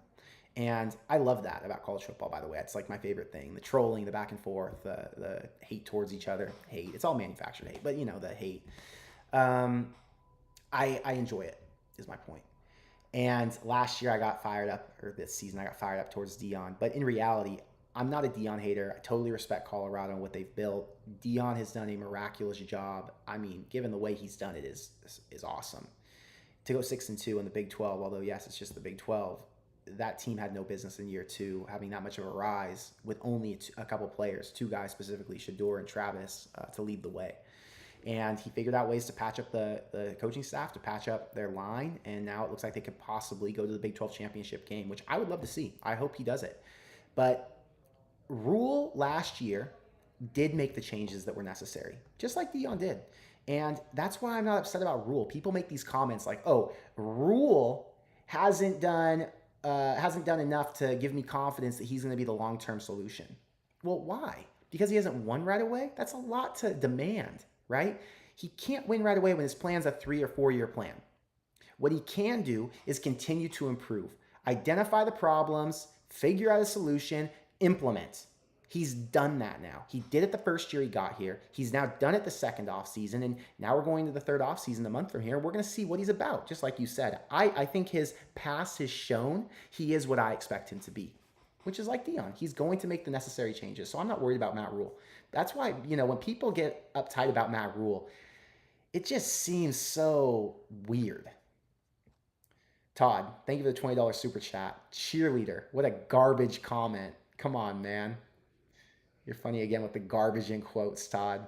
And I love that about college football, by the way. It's like my favorite thing. The trolling, the back and forth, the hate towards each other. Hate. It's all manufactured hate, but the hate. I enjoy it, is my point. And last year I got fired up, or this season I got fired up towards Dion. But in reality, I'm not a Dion hater. I totally respect Colorado and what they've built. Dion has done a miraculous job. I mean, given the way he's done it is awesome. To go 6-2 in the Big 12, although yes, it's just the Big 12. That team had no business in year two having that much of a rise with only a couple players, two guys specifically, Shador and Travis, to lead the way. And he figured out ways to patch up the coaching staff, to patch up their line, and now it looks like they could possibly go to the Big 12 championship game, which I would love to see. I hope he does it. But Rhule last year did make the changes that were necessary, just like Dion did. And that's why I'm not upset about Rhule. People make these comments like, "Oh, Rhule hasn't done enough to give me confidence that he's going to be the long-term solution." Well, why? Because he hasn't won right away? That's a lot to demand, right? He can't win right away when his plan's a 3 or 4 year plan. What he can do is continue to improve, identify the problems, figure out a solution, implement. He's done that now. He did it the first year he got here. He's now done it the second offseason, and now we're going to the third offseason a month from here. We're going to see what he's about, just like you said. I think his past has shown he is what I expect him to be, which is like Dion. He's going to make the necessary changes, so I'm not worried about Matt Rhule. That's why, when people get uptight about Matt Rhule, it just seems so weird. Todd, thank you for the $20 super chat. Cheerleader, what a garbage comment. Come on, man. You're funny again with the garbage in quotes, Todd.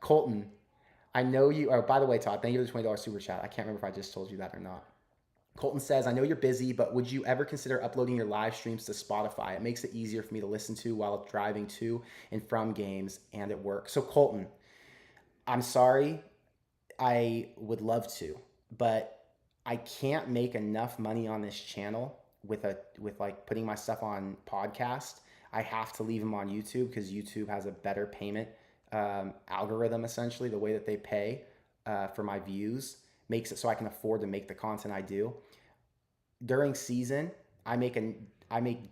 Colton, I know you. Oh, by the way, Todd, thank you for the $20 super chat. I can't remember if I just told you that or not. Colton says, I know you're busy, but would you ever consider uploading your live streams to Spotify? It makes it easier for me to listen to while driving to and from games and at work. So, Colton, I'm sorry. I would love to, but I can't make enough money on this channel with like putting my stuff on podcast. I have to leave them on YouTube because YouTube has a better payment algorithm. Essentially, the way that they pay for my views makes it so I can afford to make the content I do. During season, I make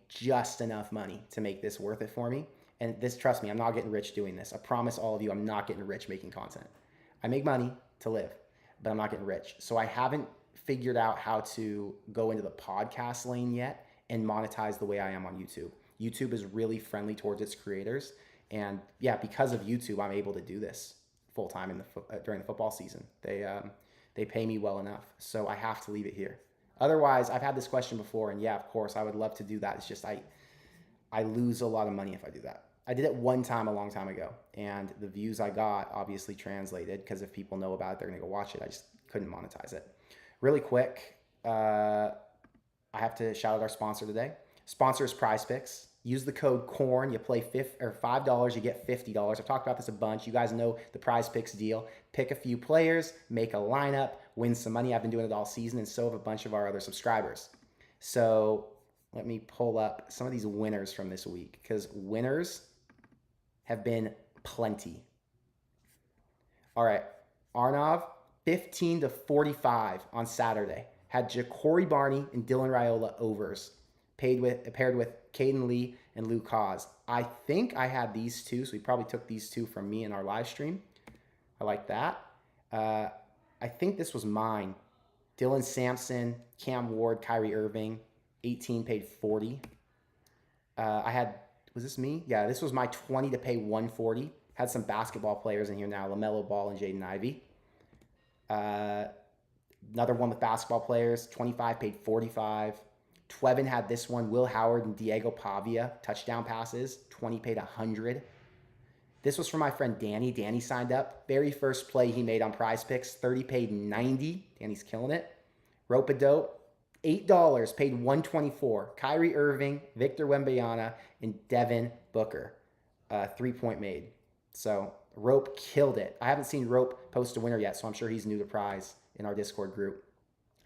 just enough money to make this worth it for me. And this, trust me, I'm not getting rich doing this. I promise all of you, I'm not getting rich making content. I make money to live, but I'm not getting rich. So I haven't figured out how to go into the podcast lane yet and monetize the way I am on YouTube. YouTube is really friendly towards its creators. And yeah, because of YouTube, I'm able to do this full time during the football season. They pay me well enough. So I have to leave it here. Otherwise, I've had this question before, and yeah, of course, I would love to do that. It's just I lose a lot of money if I do that. I did it one time a long time ago, and the views I got obviously translated because if people know about it, they're going to go watch it. I just couldn't monetize it. Really quick, I have to shout out our sponsor today. Sponsor is Prize Picks. Use the code CORN. You play $5, you get $50. I've talked about this a bunch. You guys know the Prize Picks deal. Pick a few players, make a lineup, win some money. I've been doing it all season, and so have a bunch of our other subscribers. So let me pull up some of these winners from this week because winners have been plenty. All right, Arnav, 15-45 on Saturday. Had Ja'Cory Barney and Dylan Raiola overs. Paired with Caden Lee and Luke Haas. I think I had these two, so he probably took these two from me in our live stream. I like that. I think this was mine. Dylan Sampson, Cam Ward, Kyrie Irving, 18 paid 40. Was this me? Yeah, this was my 20 to pay 140. Had some basketball players in here now, LaMelo Ball and Jaden Ivey. Another one with basketball players, 25 paid 45. Twevin had this one, Will Howard and Diego Pavia, touchdown passes, 20 paid 100. This was from my friend Danny. Danny signed up. Very first play he made on Prize Picks, 30 paid 90. Danny's killing it. Rope-a-dope, $8 paid 124. Kyrie Irving, Victor Wembanyama, and Devin Booker, 3-point made. So Rope killed it. I haven't seen Rope post a winner yet, so I'm sure he's new to Prize in our Discord group.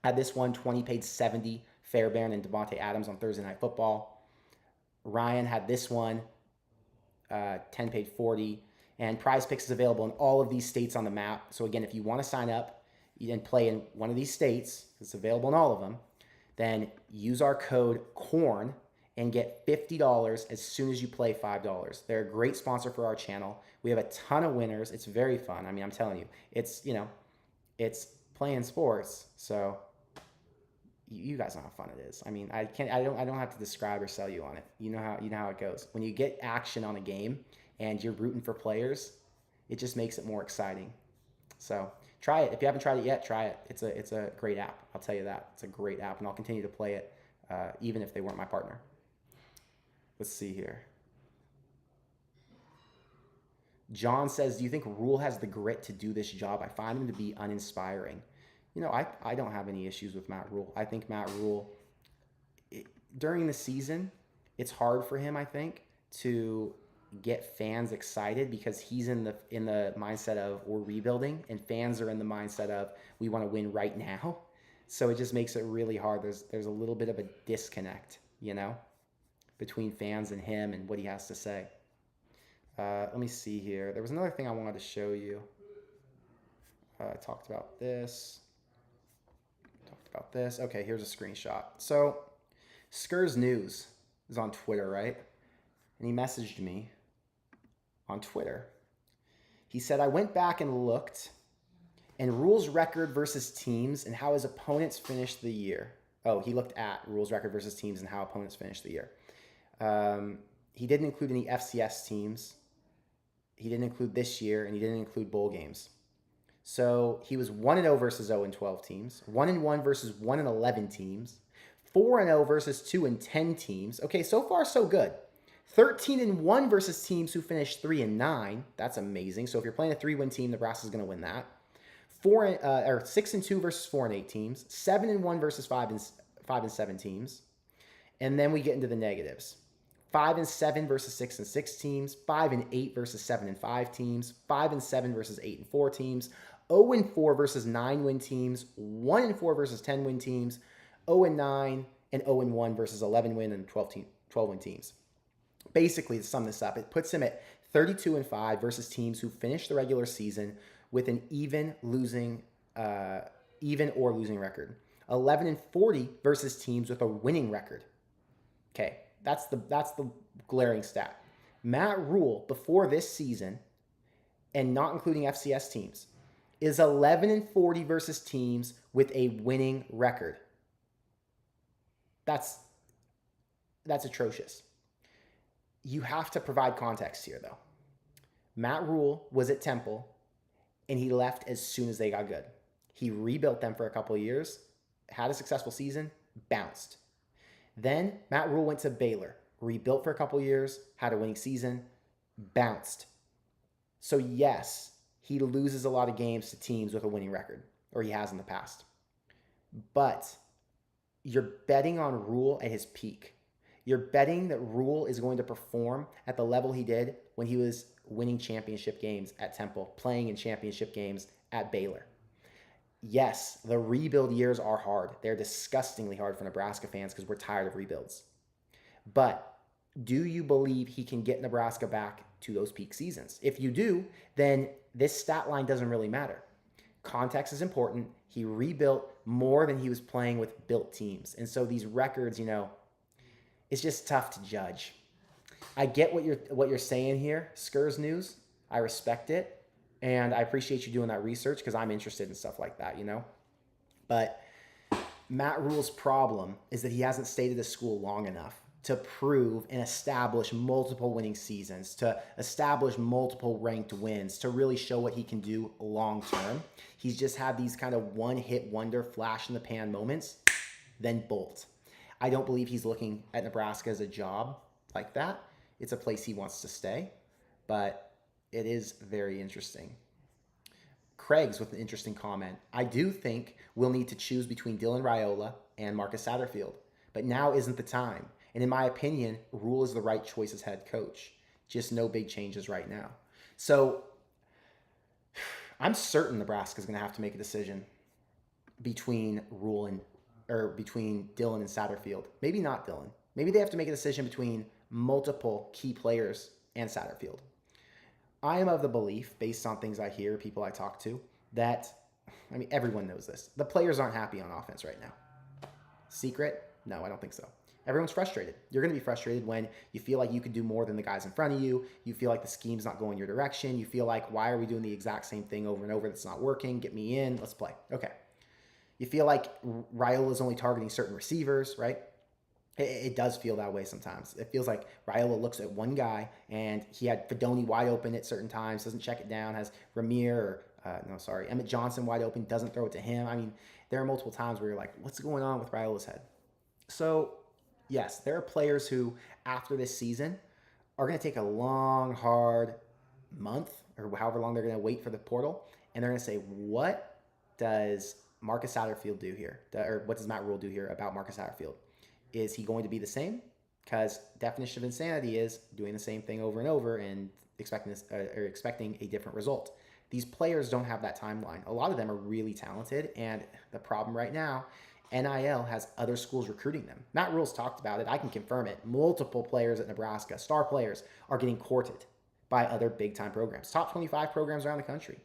Had this one, 20 paid 70. Fairbairn and Devontae Adams on Thursday Night Football. Ryan had this one, 10 paid 40. And Prize Picks is available in all of these states on the map. So again, if you want to sign up and play in one of these states, it's available in all of them, then use our code CORN and get $50 as soon as you play $5. They're a great sponsor for our channel. We have a ton of winners. It's very fun. I mean, I'm telling you, it's playing sports. So you guys know how fun it is. I mean, I don't have to describe or sell you on it. You know how it goes. When you get action on a game and you're rooting for players, it just makes it more exciting. So try it. If you haven't tried it yet, try it. It's a great app. I'll tell you that. It's a great app, and I'll continue to play it even if they weren't my partner. Let's see here. John says, do you think Rhule has the grit to do this job? I find him to be uninspiring. I don't have any issues with Matt Rhule. I think Matt Rhule, during the season, it's hard for him, I think, to get fans excited because he's in the mindset of we're rebuilding, and fans are in the mindset of we want to win right now. So it just makes it really hard. There's a little bit of a disconnect, between fans and him and what he has to say. Let me see here. There was another thing I wanted to show you. I talked about this. Okay, here's a screenshot. So, Skurs News is on Twitter, right? And he messaged me on Twitter. He said, I went back and looked, and Rhule's record versus teams and how his opponents finished the year. Oh, he looked at Rhule's record versus teams and how opponents finished the year. He didn't include any FCS teams. He didn't include this year, and he didn't include bowl games. So he was 1-0 versus 0-12 teams, 1-1 versus 1-11 teams, 4-0 versus 2-10 teams. Okay, so far so good. 13-1 versus teams who finished 3-9. That's amazing. So if you're playing a 3-win team, Nebraska's going to win that. 6-2 versus 4-8 teams, 7-1 versus 5-7 teams, and then we get into the negatives. 5-7 versus 6-6 teams, 5-8 versus 7-5 teams, 5-7 versus 8-4 teams, 0-4 versus 9-win teams, 1-4 versus 10-win teams, 0-9 and 0-1 versus 11-win and 12-win teams. Basically, to sum this up, it puts him at 32-5 versus teams who finished the regular season with an even or losing record. 11-40 versus teams with a winning record. Okay, that's the glaring stat. Matt Rhule, before this season, and not including FCS teams, is 11-40 versus teams with a winning record. That's atrocious. You have to provide context here, though. Matt Rhule was at Temple, and he left as soon as they got good. He rebuilt them for a couple of years, had a successful season, bounced. Then Matt Rhule went to Baylor, rebuilt for a couple of years, had a winning season, bounced. So yes, he loses a lot of games to teams with a winning record, or he has in the past. But you're betting on Rhule at his peak. You're betting that Rhule is going to perform at the level he did when he was winning championship games at Temple, playing in championship games at Baylor. Yes, the rebuild years are hard. They're disgustingly hard for Nebraska fans because we're tired of rebuilds. But do you believe he can get Nebraska back to those peak seasons? If you do, then this stat line doesn't really matter. Context is important. He rebuilt more than he was playing with built teams. And so these records, it's just tough to judge. I get what you're saying here, Skurs News. I respect it. And I appreciate you doing that research because I'm interested in stuff like that, But Matt Rhule's problem is that he hasn't stayed at the school long enough to prove and establish multiple winning seasons, to establish multiple ranked wins, to really show what he can do long term. He's just had these kind of one-hit wonder, flash in the pan moments, then bolt. I don't believe he's looking at Nebraska as a job like that. It's a place he wants to stay, but it is very interesting. Craig's with an interesting comment. I do think we'll need to choose between Dylan Raiola and Marcus Satterfield, but now isn't the time. And in my opinion, Rhule is the right choice as head coach. Just no big changes right now. So I'm certain Nebraska's going to have to make a decision between between Dylan and Satterfield. Maybe not Dylan. Maybe they have to make a decision between multiple key players and Satterfield. I am of the belief, based on things I hear, people I talk to, that, everyone knows this. The players aren't happy on offense right now. Secret? No, I don't think so. Everyone's frustrated. You're going to be frustrated when you feel like you could do more than the guys in front of you. You feel like the scheme's not going your direction. You feel like, why are we doing the exact same thing over and over that's not working? Get me in. Let's play. Okay. You feel like Raiola's only targeting certain receivers, right? It does feel that way sometimes. It feels like Raiola looks at one guy and he had Fedoni wide open at certain times, doesn't check it down, has Emmett Johnson wide open, doesn't throw it to him. I mean, there are multiple times where you're like, what's going on with Raiola's head? So, yes, there are players who, after this season, are going to take a long, hard month or however long they're going to wait for the portal, and they're going to say, what does Marcus Satterfield do here? Or what does Matt Rhule do here about Marcus Satterfield? Is he going to be the same? Because definition of insanity is doing the same thing over and over and expecting a different result. These players don't have that timeline. A lot of them are really talented, and the problem right now, NIL has other schools recruiting them. Matt Rhule's talked about it. I can confirm it. Multiple players at Nebraska, star players, are getting courted by other big-time programs, top 25 programs around the country,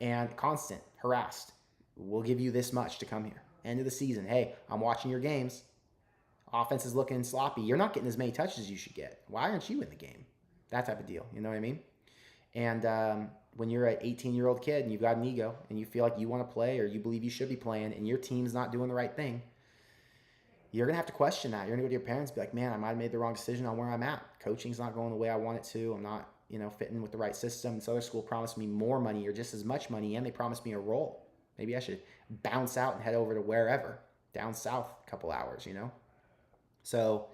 and constant, harassed. We'll give you this much to come here. End of the season. Hey, I'm watching your games. Offense is looking sloppy. You're not getting as many touches as you should get. Why aren't you in the game? That type of deal. You know what I mean? And when you're an 18-year-old kid and you've got an ego and you feel like you want to play or you believe you should be playing and your team's not doing the right thing, you're going to have to question that. You're going to go to your parents and be like, man, I might have made the wrong decision on where I'm at. Coaching's not going the way I want it to. I'm not, fitting with the right system. This other school promised me more money or just as much money, and they promised me a role. Maybe I should bounce out and head over to wherever, down south a couple hours. So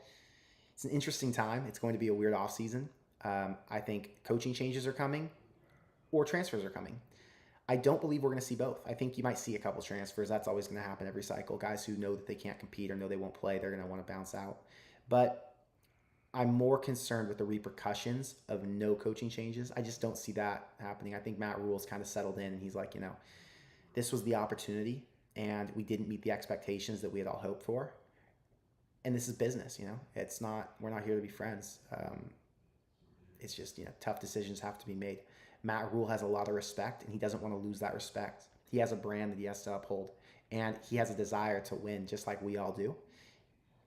it's an interesting time. It's going to be a weird offseason. I think coaching changes are coming or transfers are coming. I don't believe we're going to see both. I think you might see a couple transfers. That's always going to happen every cycle. Guys who know that they can't compete or know they won't play, they're going to want to bounce out. But I'm more concerned with the repercussions of no coaching changes. I just don't see that happening. I think Matt Rhule's kind of settled in and he's like, this was the opportunity and we didn't meet the expectations that we had all hoped for. And this is business, it's not, we're not here to be friends. It's just, tough decisions have to be made. Matt Rhule has a lot of respect and he doesn't want to lose that respect. He has a brand that he has to uphold and he has a desire to win just like we all do.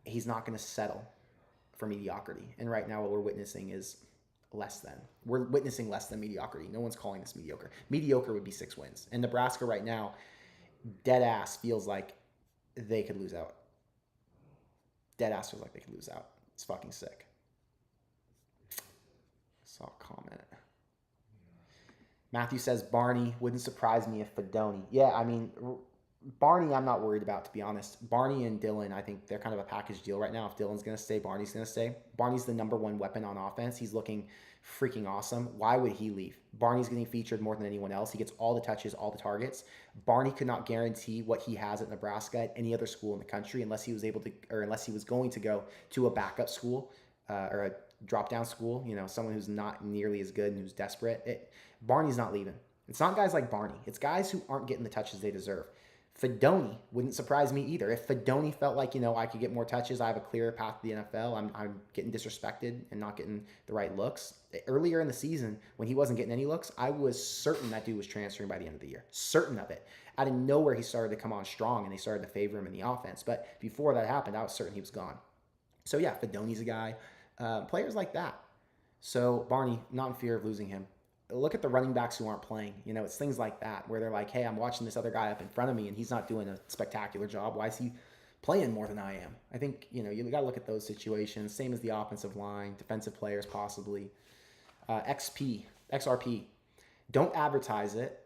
He's not going to settle for mediocrity. And right now what we're witnessing is less than. We're witnessing less than mediocrity. No one's calling this mediocre. Mediocre would be 6 wins. And Nebraska right now, dead ass feels like they could lose out. Dead ass feels like they could lose out. It's fucking sick. Saw a comment. Matthew says Barney wouldn't surprise me if Fedoni. Yeah, I mean, Barney I'm not worried about, to be honest. Barney and Dylan, I think they're kind of a package deal right now. If Dylan's going to stay, Barney's going to stay. Barney's the number one weapon on offense. He's looking freaking awesome. Why would he leave? Barney's getting featured more than anyone else. He gets all the touches, all the targets. Barney could not guarantee what he has at Nebraska at any other school in the country unless he was able to, or unless he was going to go to a backup school or a drop-down school, someone who's not nearly as good and who's desperate. Barney's not leaving. It's not guys like Barney. It's guys who aren't getting the touches they deserve. Fedoni wouldn't surprise me either. If Fedoni felt like, I could get more touches, I have a clearer path to the NFL, I'm getting disrespected and not getting the right looks. Earlier in the season, when he wasn't getting any looks, I was certain that dude was transferring by the end of the year. Certain of it. Out of nowhere, he started to come on strong, and they started to favor him in the offense. But before that happened, I was certain he was gone. So, yeah, Fedoni's a guy. Players like that. So, Barney, not in fear of losing him. Look at the running backs who aren't playing. It's things like that where they're like, hey, I'm watching this other guy up in front of me and he's not doing a spectacular job. Why is he playing more than I am? I think, you got to look at those situations. Same as the offensive line, defensive players possibly. XRP. Don't advertise it,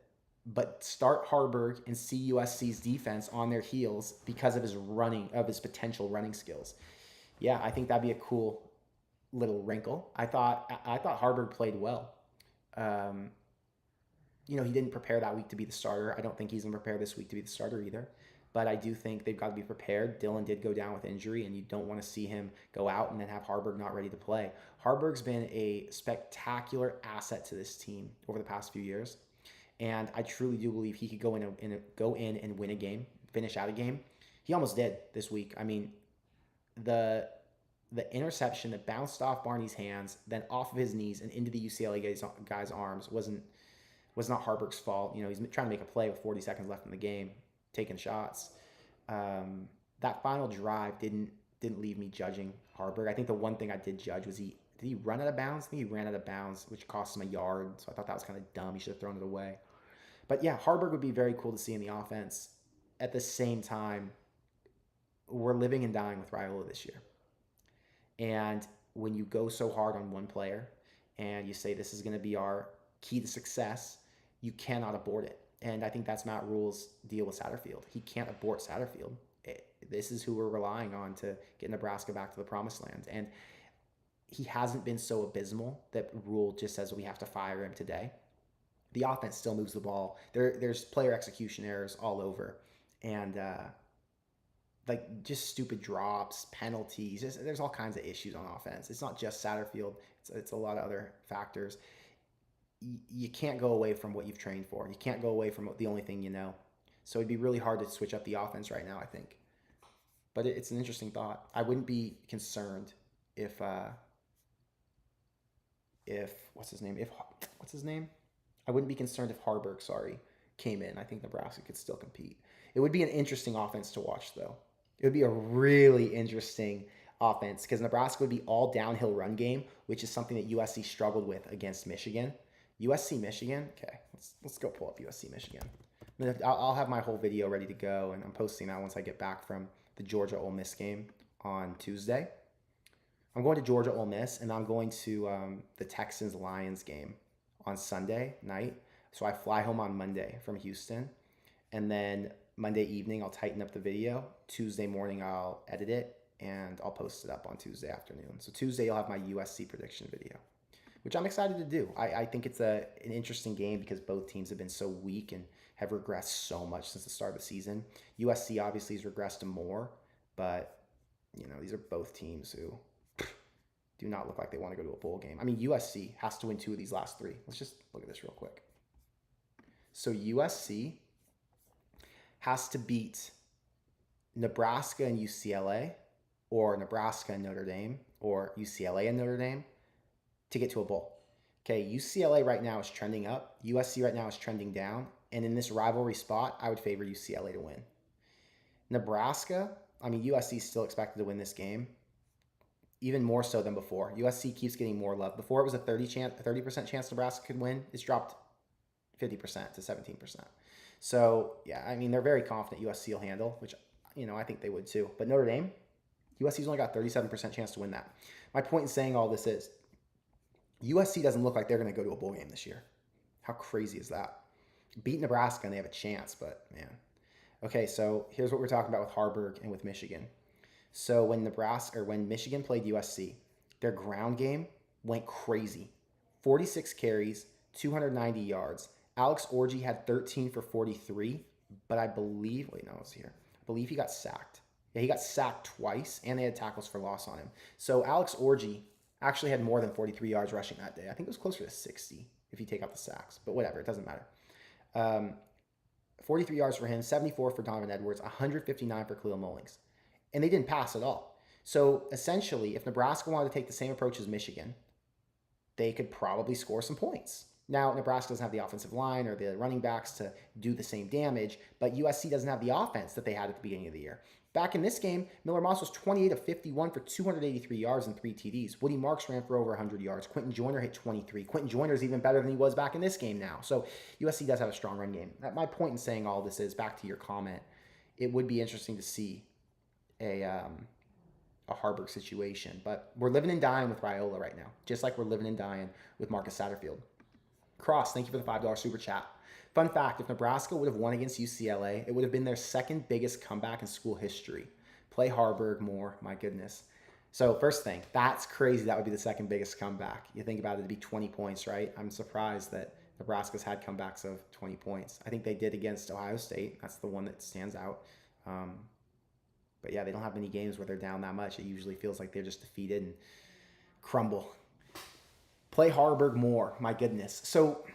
but start Harburg and see USC's defense on their heels because of his potential running skills. Yeah, I think that'd be a cool little wrinkle. I thought Harburg played well. He didn't prepare that week to be the starter. I don't think he's going to prepare this week to be the starter either. But I do think they've got to be prepared. Dylan did go down with injury, and you don't want to see him go out and then have Harburg not ready to play. Harburg's been a spectacular asset to this team over the past few years. And I truly do believe he could go in and win a game, finish out a game. He almost did this week. I mean, the interception that bounced off Barney's hands, then off of his knees and into the UCLA guy's arms was not Harburg's fault. He's trying to make a play with 40 seconds left in the game, taking shots. That final drive didn't leave me judging Harburg. I think the one thing I did judge was did he run out of bounds? I think he ran out of bounds, which cost him a yard. So I thought that was kind of dumb. He should have thrown it away. But yeah, Harburg would be very cool to see in the offense. at the same time, we're living and dying with Raiola this year. And when you go so hard on one player and you say this is going to be our key to success, you cannot abort it. And I think that's Matt Rhule's deal with Satterfield. He can't abort Satterfield. This is who we're relying on to get Nebraska back to the promised land. And he hasn't been so abysmal that Rhule just says we have to fire him today. The offense still moves the ball. There's player execution errors all over. And like just stupid drops, penalties. There's all kinds of issues on offense. It's not just Satterfield. It's a lot of other factors. You can't go away from what you've trained for. You can't go away from the only thing you know. So it'd be really hard to switch up the offense right now, I think. But it's an interesting thought. I wouldn't be concerned if what's his name? I wouldn't be concerned if Harburg, came in. I think Nebraska could still compete. It would be an interesting offense to watch, though. It would be a really interesting offense because Nebraska would be all downhill run game, which is something that USC struggled with against Michigan. USC Michigan. Okay, let's go pull up USC Michigan. I'll have my whole video ready to go, and I'm posting that once I get back from the Georgia Ole Miss game on Tuesday. I'm going to Georgia Ole Miss, and I'm going to the Texans Lions game on Sunday night. So I fly home on Monday from Houston, and then Monday evening I'll tighten up the video. Tuesday morning I'll edit it, and I'll post it up on Tuesday afternoon. So Tuesday you'll have my USC prediction video, which I'm excited to do. I think it's an interesting game because both teams have been so weak and have regressed so much since the start of the season. USC obviously has regressed more, but these are both teams who do not look like they want to go to a bowl game. I mean, USC has to win 2 of these last 3. Let's just look at this real quick. So USC has to beat Nebraska and UCLA, or Nebraska and Notre Dame, or UCLA and Notre Dame to get to a bowl. Okay, UCLA right now is trending up. USC right now is trending down. And in this rivalry spot, I would favor UCLA to win. Nebraska, USC is still expected to win this game, even more so than before. USC keeps getting more love. Before it was a 30% chance Nebraska could win. It's dropped 50% to 17%. So, yeah, they're very confident USC will handle, which, I think they would too. But Notre Dame, USC's only got 37% chance to win that. My point in saying all this is USC doesn't look like they're going to go to a bowl game this year. How crazy is that? Beat Nebraska and they have a chance, but man. Okay, so here's what we're talking about with Harburg and with Michigan. So when Michigan played USC, their ground game went crazy. 46 carries, 290 yards. Alex Orji had 13 for 43, but I believe he got sacked. Yeah, he got sacked twice, and they had tackles for loss on him. So Alex Orji actually had more than 43 yards rushing that day. I think it was closer to 60 if you take out the sacks, but whatever, it doesn't matter. 43 yards for him, 74 for Donovan Edwards, 159 for Khalil Mullings. And they didn't pass at all. So essentially, if Nebraska wanted to take the same approach as Michigan, they could probably score some points. Now, Nebraska doesn't have the offensive line or the running backs to do the same damage, but USC doesn't have the offense that they had at the beginning of the year. Back in this game, Miller Moss was 28 of 51 for 283 yards and 3 TDs. Woody Marks ran for over 100 yards. Quentin Joyner hit 23. Quentin Joyner is even better than he was back in this game now. So USC does have a strong run game. My point in saying all this is, back to your comment, it would be interesting to see a Harburg situation. But we're living and dying with Raiola right now, just like we're living and dying with Marcus Satterfield. Cross, thank you for the $5 super chat. Fun fact, if Nebraska would have won against UCLA, it would have been their second biggest comeback in school history. Play Harburg more, my goodness. So first thing, that's crazy. That would be the second biggest comeback. You think about it, it'd be 20 points, right? I'm surprised that Nebraska's had comebacks of 20 points. I think they did against Ohio State. That's the one that stands out. But yeah, they don't have many games where they're down that much. It usually feels like they're just defeated and crumble. Play Harburg more, my goodness. So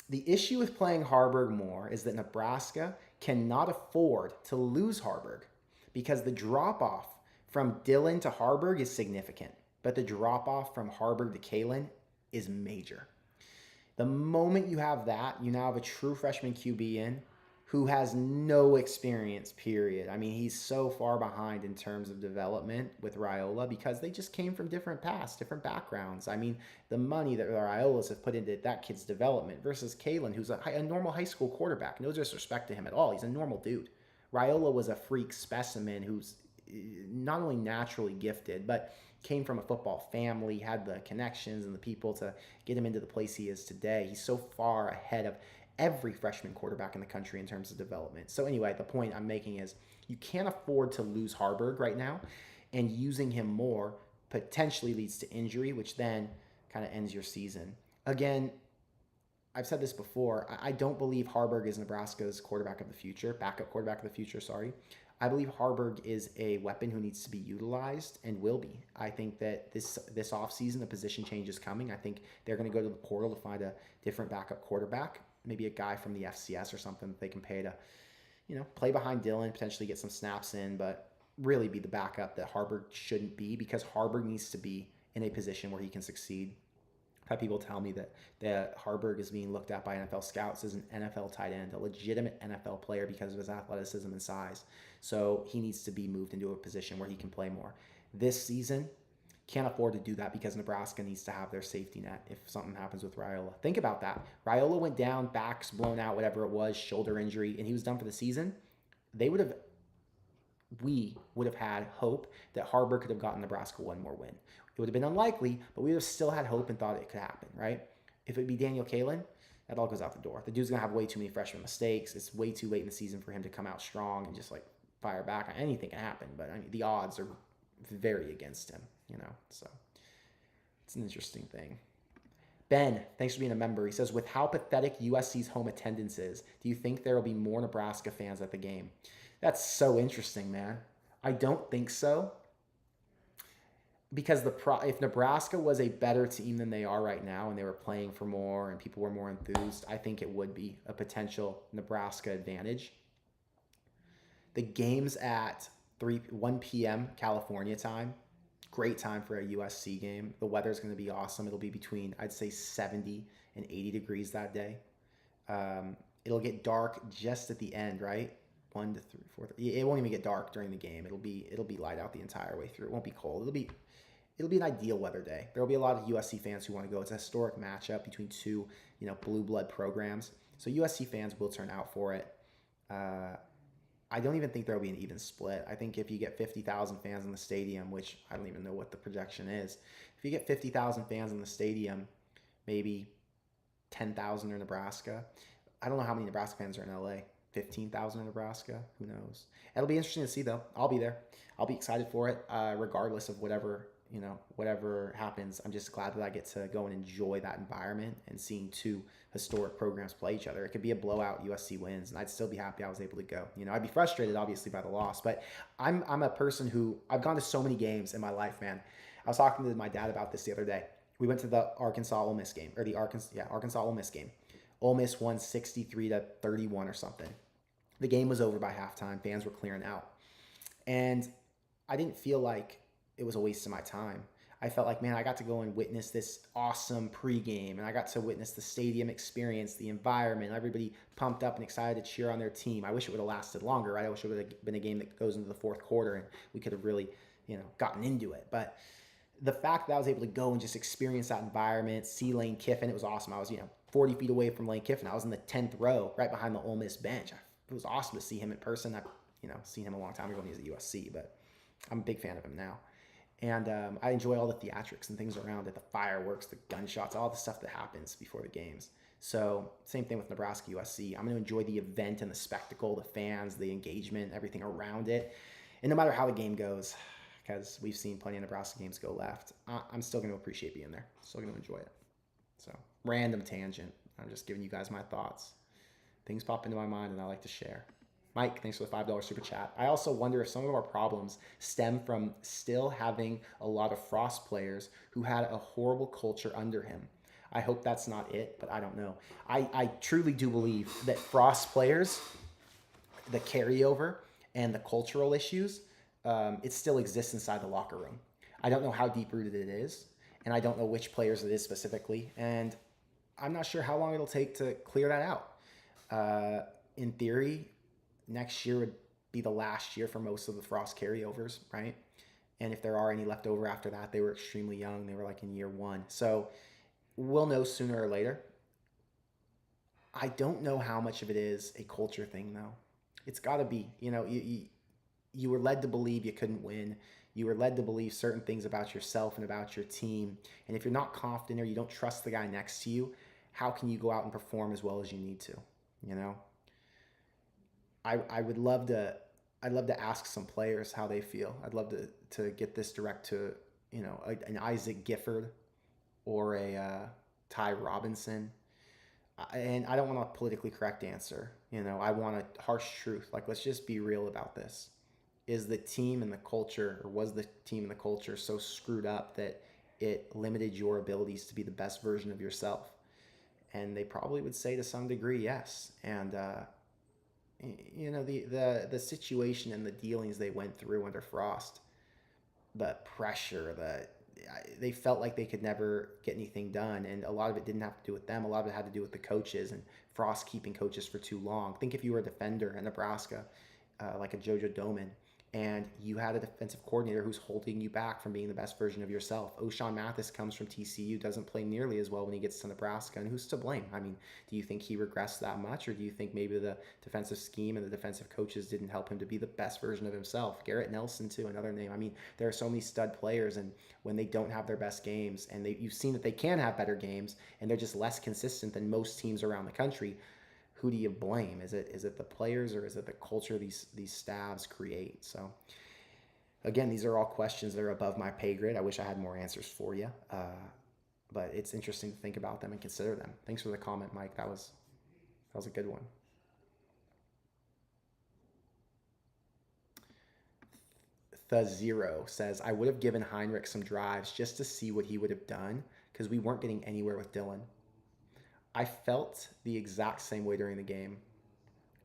the issue with playing Harburg more is that Nebraska cannot afford to lose Harburg because the drop-off from Dillon to Harburg is significant, but the drop-off from Harburg to Kalen is major. The moment you have that, you now have a true freshman QB in who has no experience, period. He's so far behind in terms of development with Raiola because they just came from different paths, different backgrounds. The money that the Raiolas have put into that kid's development versus Kalen, who's a normal high school quarterback. No disrespect to him at all. He's a normal dude. Raiola was a freak specimen who's not only naturally gifted, but came from a football family, had the connections and the people to get him into the place he is today. He's so far ahead of every freshman quarterback in the country in terms of development. So anyway, the point I'm making is you can't afford to lose Harburg right now, and using him more potentially leads to injury, which then kind of ends your season. Again, I've said this before. I don't believe Harburg is Nebraska's quarterback of the future, backup quarterback of the future, sorry. I believe Harburg is a weapon who needs to be utilized and will be. I think that this offseason, a position change is coming. I think they're going to go to the portal to find a different backup quarterback, maybe a guy from the FCS or something that they can pay to, play behind Dylan, potentially get some snaps in, but really be the backup that Harburg shouldn't be, because Harburg needs to be in a position where he can succeed. I've had people tell me that Harburg is being looked at by NFL scouts as an NFL tight end, a legitimate NFL player because of his athleticism and size. So he needs to be moved into a position where he can play more. This season, can't afford to do that because Nebraska needs to have their safety net if something happens with Raiola. Think about that. Raiola went down, backs blown out, whatever it was, shoulder injury, and he was done for the season. We would have had hope that Harburg could have gotten Nebraska one more win. It would have been unlikely, but we would have still had hope and thought it could happen, right? If it would be Daniel Kalen, that all goes out the door. The dude's going to have way too many freshman mistakes. It's way too late in the season for him to come out strong and just fire back. Anything can happen, but the odds are very against him, So it's an interesting thing. Ben, thanks for being a member. He says, with how pathetic USC's home attendance is, do you think there will be more Nebraska fans at the game? That's so interesting, man. I don't think so. Because if Nebraska was a better team than they are right now and they were playing for more and people were more enthused, I think it would be a potential Nebraska advantage. The game's at 1 p.m. California time. Great time for a USC game. The weather's going to be awesome. It'll be between, I'd say, 70 and 80 degrees that day. It'll get dark just at the end, right? 1 to 3, 4. It won't even get dark during the game. It'll be light out the entire way through. It won't be cold. It'll be an ideal weather day. There will be a lot of USC fans who want to go. It's a historic matchup between two, blue blood programs. So USC fans will turn out for it. I don't even think there will be an even split. I think if you get 50,000 fans in the stadium, which I don't even know what the projection is, if you get 50,000 fans in the stadium, maybe 10,000 are Nebraska. I don't know how many Nebraska fans are in LA. 15,000 in Nebraska. Who knows? It'll be interesting to see, though. I'll be there. I'll be excited for it, regardless of whatever happens. I'm just glad that I get to go and enjoy that environment and seeing two historic programs play each other. It could be a blowout, USC wins, and I'd still be happy I was able to go. I'd be frustrated, obviously, by the loss, but I'm a person who, I've gone to so many games in my life, man. I was talking to my dad about this the other day. We went to the Arkansas-Ole Miss game, or the Arkansas-Ole Miss game. Ole Miss won 63-31 or something. The game was over by halftime. Fans were clearing out. And I didn't feel like it was a waste of my time. I felt like, man, I got to go and witness this awesome pregame, and I got to witness the stadium experience, the environment, everybody pumped up and excited to cheer on their team. I wish it would have lasted longer, right? I wish it would have been a game that goes into the fourth quarter and we could have really, gotten into it. But the fact that I was able to go and just experience that environment, see Lane Kiffin, it was awesome. I was, 40 feet away from Lane Kiffin. I was in the 10th row, right behind the Ole Miss bench. It was awesome to see him in person. I've, seen him a long time ago when he was at USC, but I'm a big fan of him now. And I enjoy all the theatrics and things around it, the fireworks, the gunshots, all the stuff that happens before the games. So same thing with Nebraska USC. I'm going to enjoy the event and the spectacle, the fans, the engagement, everything around it. And no matter how the game goes, because we've seen plenty of Nebraska games go left, I'm still going to appreciate being there. Still going to enjoy it. So random tangent. I'm just giving you guys my thoughts. Things pop into my mind and I like to share. Mike, thanks for the $5 super chat. I also wonder if some of our problems stem from still having a lot of Frost players who had a horrible culture under him. I hope that's not it, but I don't know. I truly do believe that Frost players, the carryover and the cultural issues, it still exists inside the locker room. I don't know how deep-rooted it is, and I don't know which players it is specifically, and I'm not sure how long it'll take to clear that out. In theory, next year would be the last year for most of the Frost carryovers, right? And if there are any left over after that, they were extremely young. They were in year one. So we'll know sooner or later. I don't know how much of it is a culture thing, though, It's got to be. You were led to believe you couldn't win. You were led to believe certain things about yourself and about your team. And if you're not confident or you don't trust the guy next to you, how can you go out and perform as well as you need to? You know, I would love to. I'd love to ask some players how they feel. I'd love to get this direct to an Isaac Gifford or a Ty Robinson. And I don't want a politically correct answer. I want a harsh truth. Like, let's just be real about this. Is the team and the culture, or was the team and the culture so screwed up that it limited your abilities to be the best version of yourself? And they probably would say to some degree, yes. And the situation and the dealings they went through under Frost, the pressure, they felt like they could never get anything done, and a lot of it didn't have to do with them. A lot of it had to do with the coaches and Frost keeping coaches for too long. Think if you were a defender in Nebraska, like a JoJo Doman, and you had a defensive coordinator who's holding you back from being the best version of yourself. O'Shawn Mathis comes from TCU, doesn't play nearly as well when he gets to Nebraska, and who's to blame? I mean, do you think he regressed that much, or do you think maybe the defensive scheme and the defensive coaches didn't help him to be the best version of himself? Garrett Nelson, too, another name. I mean, there are so many stud players, and when they don't have their best games, and you've seen that they can have better games, and they're just less consistent than most teams around the country, who do you blame? Is it the players, or is it the culture these staffs create? So again, these are all questions that are above my pay grade. I wish I had more answers for you, but it's interesting to think about them and consider them. Thanks for the comment, Mike. That was a good one. The Zero says, I would have given Heinrich some drives just to see what he would have done because we weren't getting anywhere with Dylan. I felt the exact same way during the game.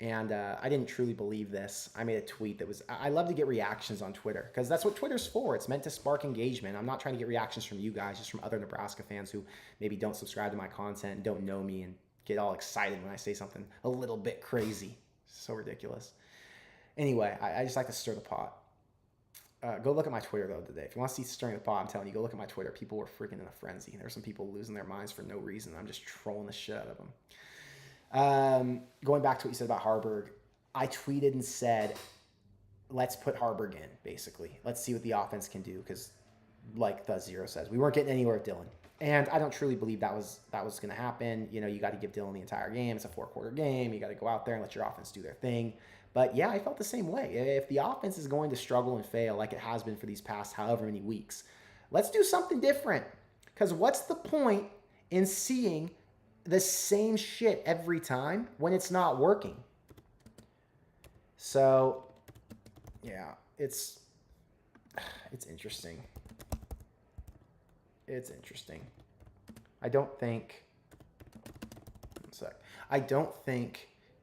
And I didn't truly believe this. I made a tweet that was, I love to get reactions on Twitter because that's what Twitter's for. It's meant to spark engagement. I'm not trying to get reactions from you guys, just from other Nebraska fans who maybe don't subscribe to my content and don't know me and get all excited when I say something a little bit crazy. So ridiculous. Anyway, I just like to stir the pot. Go look at my Twitter, though, today. If you want to see stirring the pot, I'm telling you, go look at my Twitter. People were freaking in a frenzy. There were some people losing their minds for no reason. I'm just trolling the shit out of them. Going back to what you said about Harburg, I tweeted and said, let's put Harburg in, basically. Let's see what the offense can do, because like the Zero says, we weren't getting anywhere with Dylan. And I don't truly believe that was going to happen. You got to give Dylan the entire game. It's a 4-quarter game. You got to go out there and let your offense do their thing. But yeah, I felt the same way. If the offense is going to struggle and fail like it has been for these past however many weeks, let's do something different. Because what's the point in seeing the same shit every time when it's not working? So, yeah, it's interesting. It's interesting. I don't think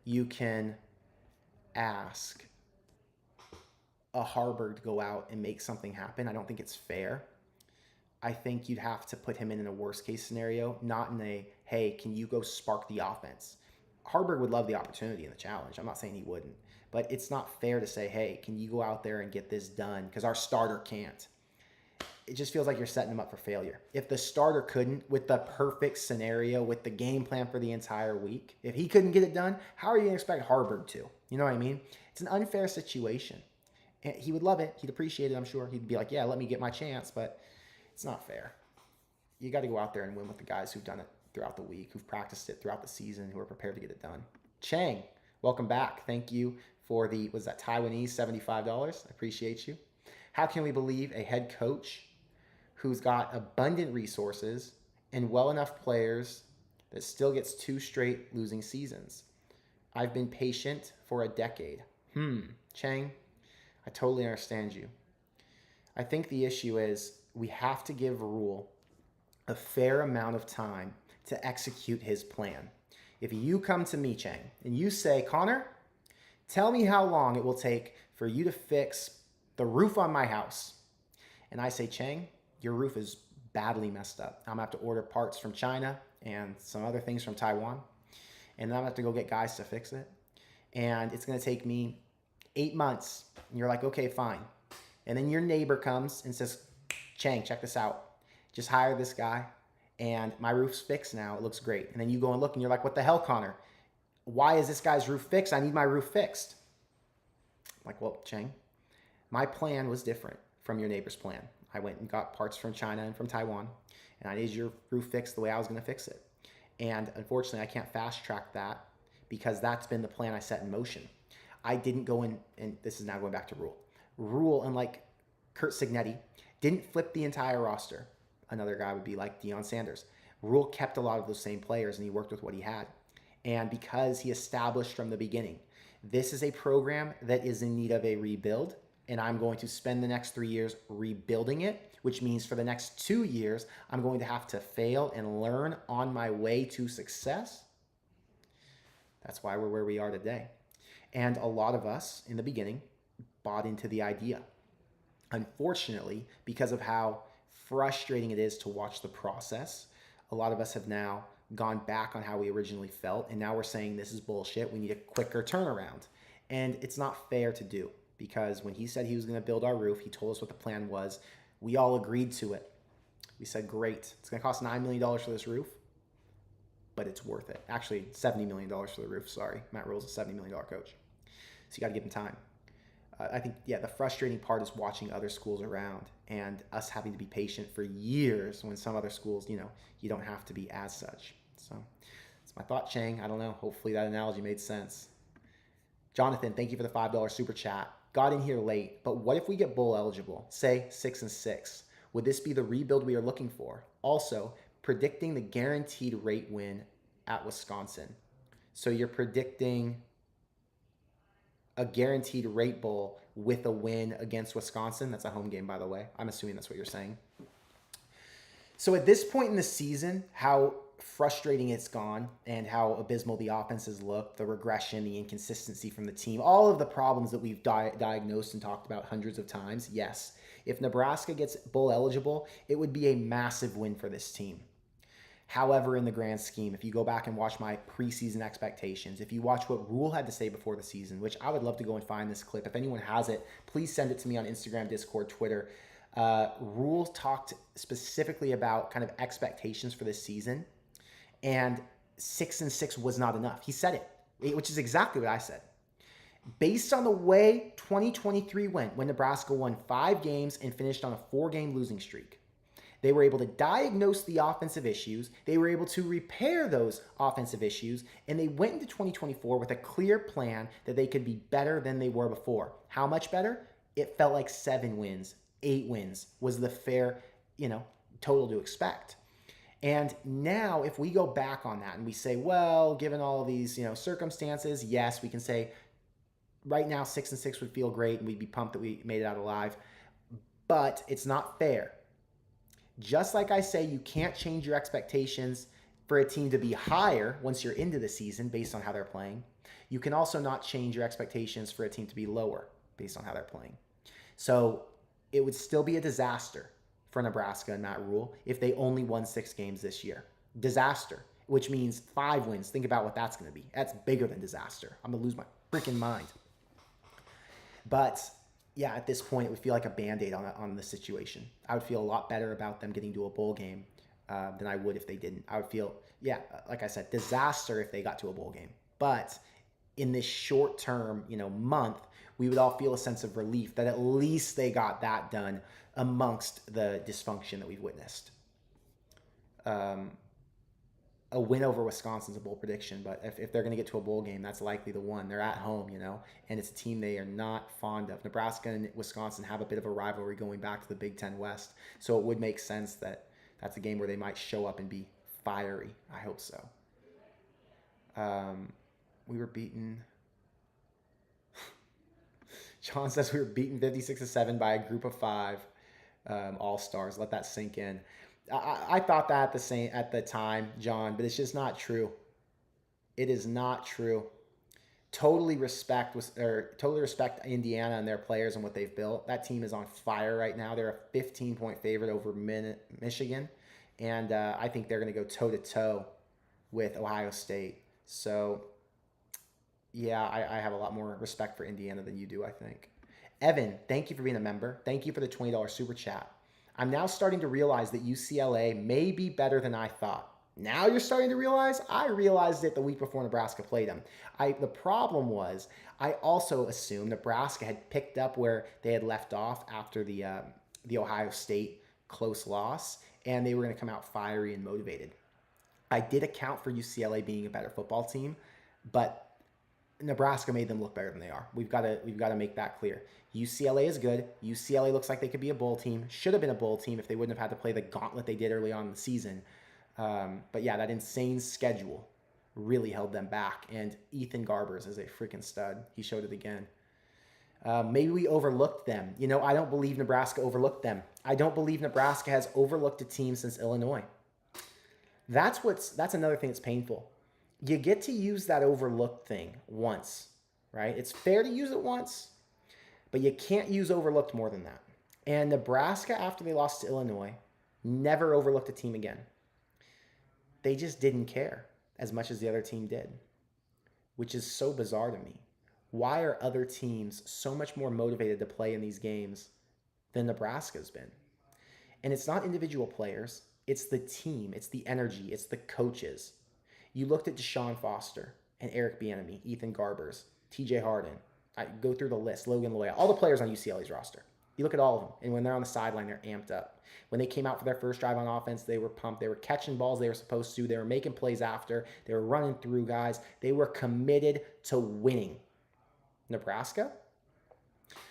you can ask a Harburg to go out and make something happen. I don't think it's fair. I think you'd have to put him in a worst case scenario, not in a, hey, can you go spark the offense? Harburg would love the opportunity and the challenge. I'm not saying he wouldn't. But it's not fair to say, hey, can you go out there and get this done? Because our starter can't. It just feels like you're setting him up for failure. If the starter couldn't, with the perfect scenario, with the game plan for the entire week, if he couldn't get it done, how are you going to expect Harburg to? You know what I mean? It's an unfair situation. And he would love it. He'd appreciate it, I'm sure. He'd be like, yeah, let me get my chance. But it's not fair. You got to go out there and win with the guys who've done it throughout the week, who've practiced it throughout the season, who are prepared to get it done. Chang, welcome back. Thank you for the, was that Taiwanese $75? I appreciate you. How can we believe a head coach who's got abundant resources and well enough players that still gets 2 straight losing seasons? I've been patient for a decade. Chang, I totally understand you. I think the issue is we have to give Rhule a fair amount of time to execute his plan. If you come to me, Chang, and you say, Connor, tell me how long it will take for you to fix the roof on my house. And I say, Chang, your roof is badly messed up. I'm going to have to order parts from China and some other things from Taiwan. And then I'm going to have to go get guys to fix it. And it's going to take me 8 months. And you're like, okay, fine. And then your neighbor comes and says, Chang, check this out. Just hire this guy. And my roof's fixed now. It looks great. And then you go and look and you're like, what the hell, Connor? Why is this guy's roof fixed? I need my roof fixed. like, well, Cheng, my plan was different from your neighbor's plan. I went and got parts from China and from Taiwan, and I needed your roof fixed the way I was going to fix it. And unfortunately, I can't fast track that because that's been the plan I set in motion. I didn't go in, and this is now going back to Rhule. Rhule, unlike Kurt Signetti, didn't flip the entire roster. Another guy would be like Deion Sanders. Rhule kept a lot of those same players, and he worked with what he had. And because he established from the beginning, this is a program that is in need of a rebuild, and I'm going to spend the next 3 years rebuilding it, which means for the next 2 years, I'm going to have to fail and learn on my way to success. That's why we're where we are today. And a lot of us in the beginning bought into the idea. Unfortunately, because of how frustrating it is to watch the process, a lot of us have now gone back on how we originally felt, and now we're saying this is bullshit. We need a quicker turnaround. And it's not fair to do, because when he said he was going to build our roof, he told us what the plan was. We all agreed to it. We said, great, it's going to cost $9 million for this roof, but it's worth it. Actually, $70 million for the roof, sorry. Matt Rhule's a $70 million coach. So you got to give him time. I think, yeah, the frustrating part is watching other schools around and us having to be patient for years when some other schools, you don't have to be as such. So it's my thought, Cheng. I don't know. Hopefully that analogy made sense. Jonathan, thank you for the $5 super chat. Got in here late, but what if we get bowl eligible? Say 6-6. Would this be the rebuild we are looking for? Also, predicting the guaranteed rate win at Wisconsin. So you're predicting a guaranteed rate bowl with a win against Wisconsin. That's a home game, by the way. I'm assuming that's what you're saying. So at this point in the season, how frustrating it's gone and how abysmal the offenses look, the regression, the inconsistency from the team, all of the problems that we've diagnosed and talked about hundreds of times, yes. If Nebraska gets bowl eligible, it would be a massive win for this team. However, in the grand scheme, if you go back and watch my preseason expectations, if you watch what Rhule had to say before the season, which I would love to go and find this clip. If anyone has it, please send it to me on Instagram, Discord, Twitter. Rhule talked specifically about kind of expectations for this season, and 6-6 was not enough. He said it, which is exactly what I said. Based on the way 2023 went, when Nebraska won 5 games and finished on a 4-game losing streak, they were able to diagnose the offensive issues. They were able to repair those offensive issues. And they went into 2024 with a clear plan that they could be better than they were before. How much better? It felt like 7 wins, 8 wins was the fair, total to expect. And now if we go back on that and we say, well, given all of these, circumstances, yes, we can say right now 6-6 would feel great and we'd be pumped that we made it out alive. But it's not fair. Just like I say, you can't change your expectations for a team to be higher once you're into the season based on how they're playing. You can also not change your expectations for a team to be lower based on how they're playing. So it would still be a disaster for Nebraska and Matt Rhule if they only won 6 games this year. Disaster, which means 5 wins. Think about what that's going to be. That's bigger than disaster. I'm going to lose my freaking mind. But yeah, at this point, it would feel like a Band-Aid on the situation. I would feel a lot better about them getting to a bowl game than I would if they didn't. I would feel, like I said, disaster if they got to a bowl game. But in this short term, month, we would all feel a sense of relief that at least they got that done amongst the dysfunction that we've witnessed. A win over Wisconsin's a bowl prediction, but if they're going to get to a bowl game, that's likely the one. They're at home, and it's a team they are not fond of. Nebraska and Wisconsin have a bit of a rivalry going back to the Big Ten West, so it would make sense that that's a game where they might show up and be fiery. I hope so. We were beaten. John says we were beaten 56-7 by a group of 5 all-stars. Let that sink in. I thought that at the time, John, but it's just not true. It is not true. Totally respect Indiana and their players and what they've built. That team is on fire right now. They're a 15-point favorite over Michigan, and I think they're going to go toe-to-toe with Ohio State. So, yeah, I have a lot more respect for Indiana than you do, I think. Evan, thank you for being a member. Thank you for the $20 super chat. I'm now starting to realize that UCLA may be better than I thought. Now you're starting to realize? I realized it the week before Nebraska played them. The problem was I also assumed Nebraska had picked up where they had left off after the Ohio State close loss, and they were going to come out fiery and motivated. I did account for UCLA being a better football team, but Nebraska made them look better than they are. We've got to make that clear. UCLA is good. UCLA looks like they could be a bowl team. Should have been a bowl team if they wouldn't have had to play the gauntlet they did early on in the season. But yeah, that insane schedule really held them back. And Ethan Garbers is a freaking stud. He showed it again. Maybe we overlooked them. I don't believe Nebraska overlooked them. I don't believe Nebraska has overlooked a team since Illinois. That's another thing that's painful. You get to use that overlooked thing once, right? It's fair to use it once, but you can't use overlooked more than that. And Nebraska, after they lost to Illinois, never overlooked a team again. They just didn't care as much as the other team did, which is so bizarre to me. Why are other teams so much more motivated to play in these games than Nebraska's been? And it's not individual players. It's the team. It's the energy. It's the coaches. You looked at Deshaun Foster and Eric Bieniemy, Ethan Garbers, TJ Harden. I go through the list, Logan Loya, all the players on UCLA's roster. You look at all of them, and when they're on the sideline, they're amped up. When they came out for their first drive on offense, they were pumped. They were catching balls they were supposed to. They were making plays after. They were running through guys. They were committed to winning. Nebraska?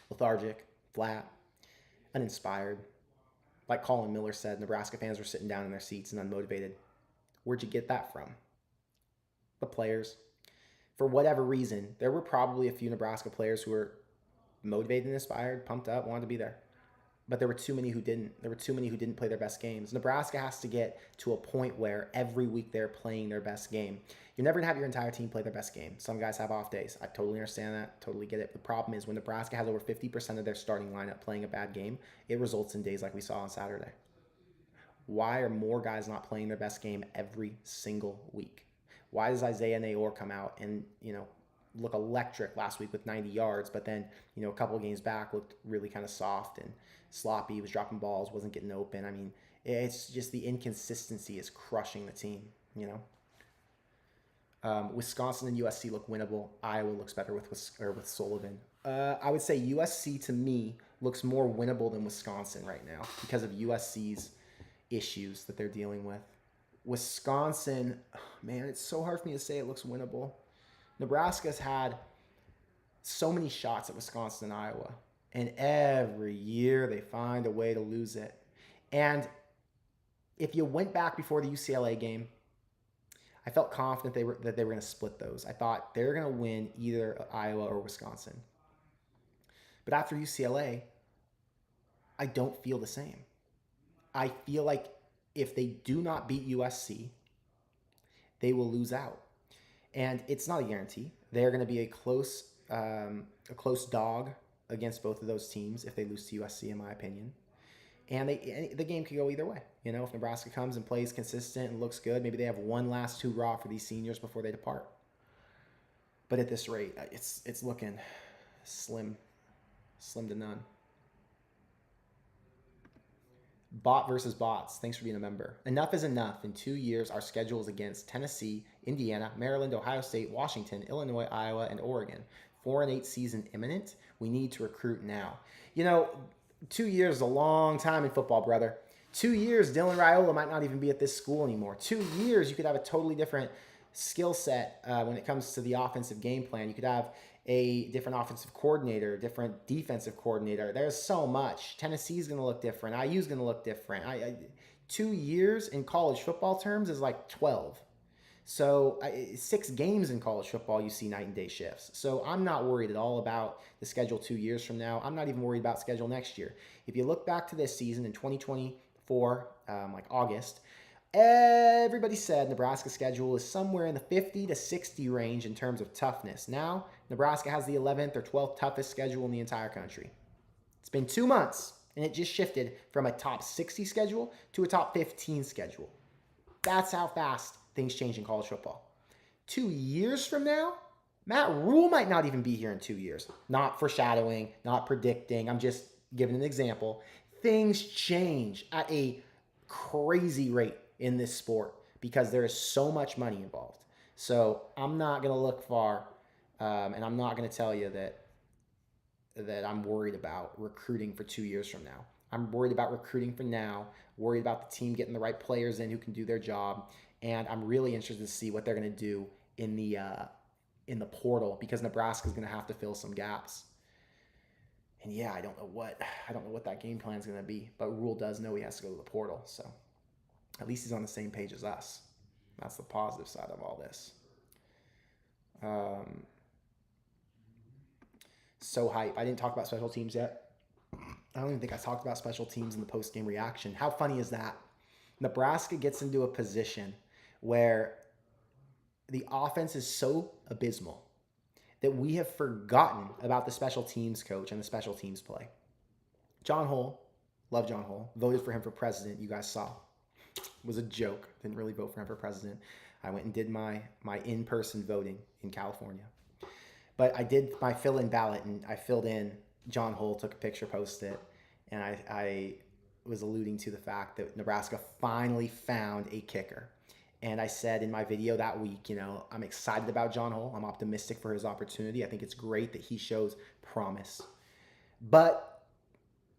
Lethargic, flat, uninspired. Like Colin Miller said, Nebraska fans were sitting down in their seats and unmotivated. Where'd you get that from? The players. For whatever reason, there were probably a few Nebraska players who were motivated and inspired, pumped up, wanted to be there. But there were too many who didn't. There were too many who didn't play their best games. Nebraska has to get to a point where every week they're playing their best game. You're never going to have your entire team play their best game. Some guys have off days. I totally understand that. Totally get it. The problem is when Nebraska has over 50% of their starting lineup playing a bad game, it results in days like we saw on Saturday. Why are more guys not playing their best game every single week? Why does Isaiah Nayor come out and, look electric last week with 90 yards, but then, a couple of games back looked really kind of soft and sloppy. He was dropping balls, wasn't getting open. I mean, it's just the inconsistency is crushing the team, Wisconsin and USC look winnable. Iowa looks better with Sullivan. I would say USC to me looks more winnable than Wisconsin right now because of USC's issues that they're dealing with. Wisconsin, man, it's so hard for me to say it looks winnable. Nebraska's had so many shots at Wisconsin and Iowa, and every year they find a way to lose it. And if you went back before the UCLA game, I felt confident that they were going to split those. I thought they're going to win either Iowa or Wisconsin. But after UCLA, I don't feel the same. I feel like if they do not beat USC, they will lose out. And it's not a guarantee. They're going to be a close dog against both of those teams if they lose to USC, in my opinion. And the game could go either way. If Nebraska comes and plays consistent and looks good, maybe they have one last hoorah for these seniors before they depart. But at this rate, it's looking slim to none. Bot versus bots. Thanks for being a member. Enough is enough. In 2 years, our schedule is against Tennessee, Indiana, Maryland, Ohio State, Washington, Illinois, Iowa, and Oregon. 4-8 season imminent. We need to recruit now. 2 years is a long time in football, brother. 2 years, Dylan Raiola might not even be at this school anymore. 2 years, you could have a totally different skill set when it comes to the offensive game plan. You could have a different offensive coordinator, different defensive coordinator. There's so much. Tennessee's going to look different. IU's going to look different. 2 years in college football terms is like 12. So 6 games in college football, you see night and day shifts. So I'm not worried at all about the schedule 2 years from now. I'm not even worried about schedule next year. If you look back to this season in 2024, like August, everybody said Nebraska's schedule is somewhere in the 50 to 60 range in terms of toughness. Now, Nebraska has the 11th or 12th toughest schedule in the entire country. It's been 2 months, and it just shifted from a top 60 schedule to a top 15 schedule. That's how fast things change in college football. 2 years from now, Matt Rhule might not even be here in 2 years. Not foreshadowing, not predicting. I'm just giving an example. Things change at a crazy rate in this sport. because there is so much money involved. So I'm not going to look far, and I'm not going to tell you that I'm worried about recruiting for 2 years from now. I'm worried about recruiting for now, worried about the team getting the right players in who can do their job, and I'm really interested to see what they're going to do in the portal, because Nebraska is going to have to fill some gaps. And yeah, I don't know what that game plan is going to be, but Rhule does know he has to go to the portal, so at least he's on the same page as us. That's the positive side of all this. So hype. I didn't talk about special teams yet. I don't even think I talked about special teams in the post-game reaction. How funny is that? Nebraska gets into a position where the offense is so abysmal that we have forgotten about the special teams coach and the special teams play. John Hull, love John Hull, voted for him for president. You guys saw. It was a joke. Didn't really vote for him for president. I went and did my in-person voting in California. But I did my fill-in ballot, and I filled in John Hull, took a picture, posted it, and I was alluding to the fact that Nebraska finally found a kicker. And I said in my video that week, I'm excited about John Hull. I'm optimistic for his opportunity. I think it's great that he shows promise. But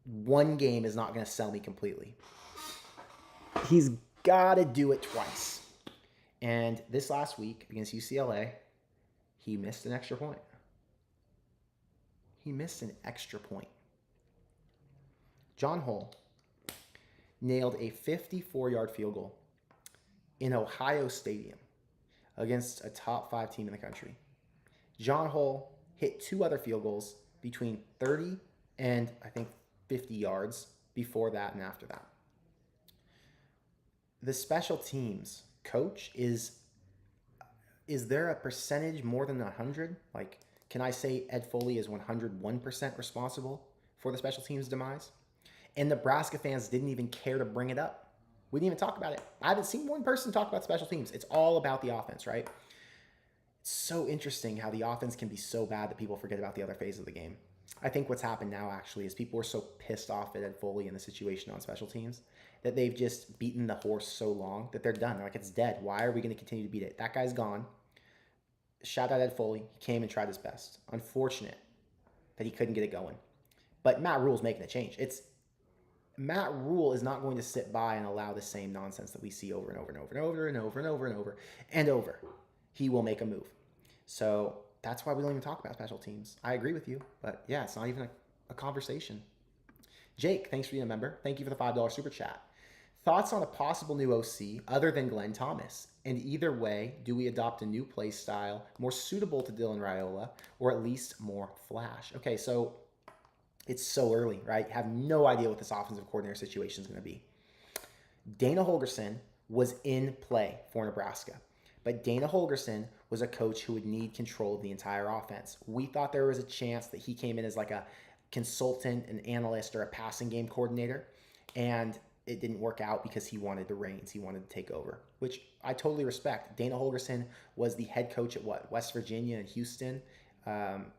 one game is not going to sell me completely. He's got to do it twice. And this last week against UCLA, he missed an extra point. John Hull nailed a 54-yard field goal in Ohio Stadium against a top 5 team in the country. John Hull hit 2 other field goals between 30 and I think 50 yards before that and after that. The special teams coach is there a percentage more than 100? Like, can I say Ed Foley is 101% responsible for the special teams demise? And Nebraska fans didn't even care to bring it up. We didn't even talk about it. I haven't seen one person talk about special teams. It's all about the offense, right? It's so interesting how the offense can be so bad that people forget about the other phase of the game. I think what's happened now actually is people are so pissed off at Ed Foley and the situation on special teams that they've just beaten the horse so long that they're done. They're like, it's dead. Why are we going to continue to beat it? That guy's gone. Shout out Ed Foley. He came and tried his best. Unfortunate that he couldn't get it going. But Matt Rhule's making a change. Matt Rhule is not going to sit by and allow the same nonsense that we see over and over and over and over and over and over and over and over. He will make a move. So that's why we don't even talk about special teams. I agree with you, but yeah, it's not even a conversation. Jake, thanks for being a member. Thank you for the $5 super chat. Thoughts on a possible new OC other than Glenn Thomas? And either way, do we adopt a new play style more suitable to Dylan Raiola, or at least more flash? Okay, so it's so early, right? You have no idea what this offensive coordinator situation is going to be. Dana Holgorsen was in play for Nebraska, but Dana Holgorsen was a coach who would need control of the entire offense. We thought there was a chance that he came in as like a consultant, an analyst, or a passing game coordinator, and it didn't work out because he wanted the reins. He wanted to take over, which I totally respect. Dana Holgorsen was the head coach at West Virginia and Houston.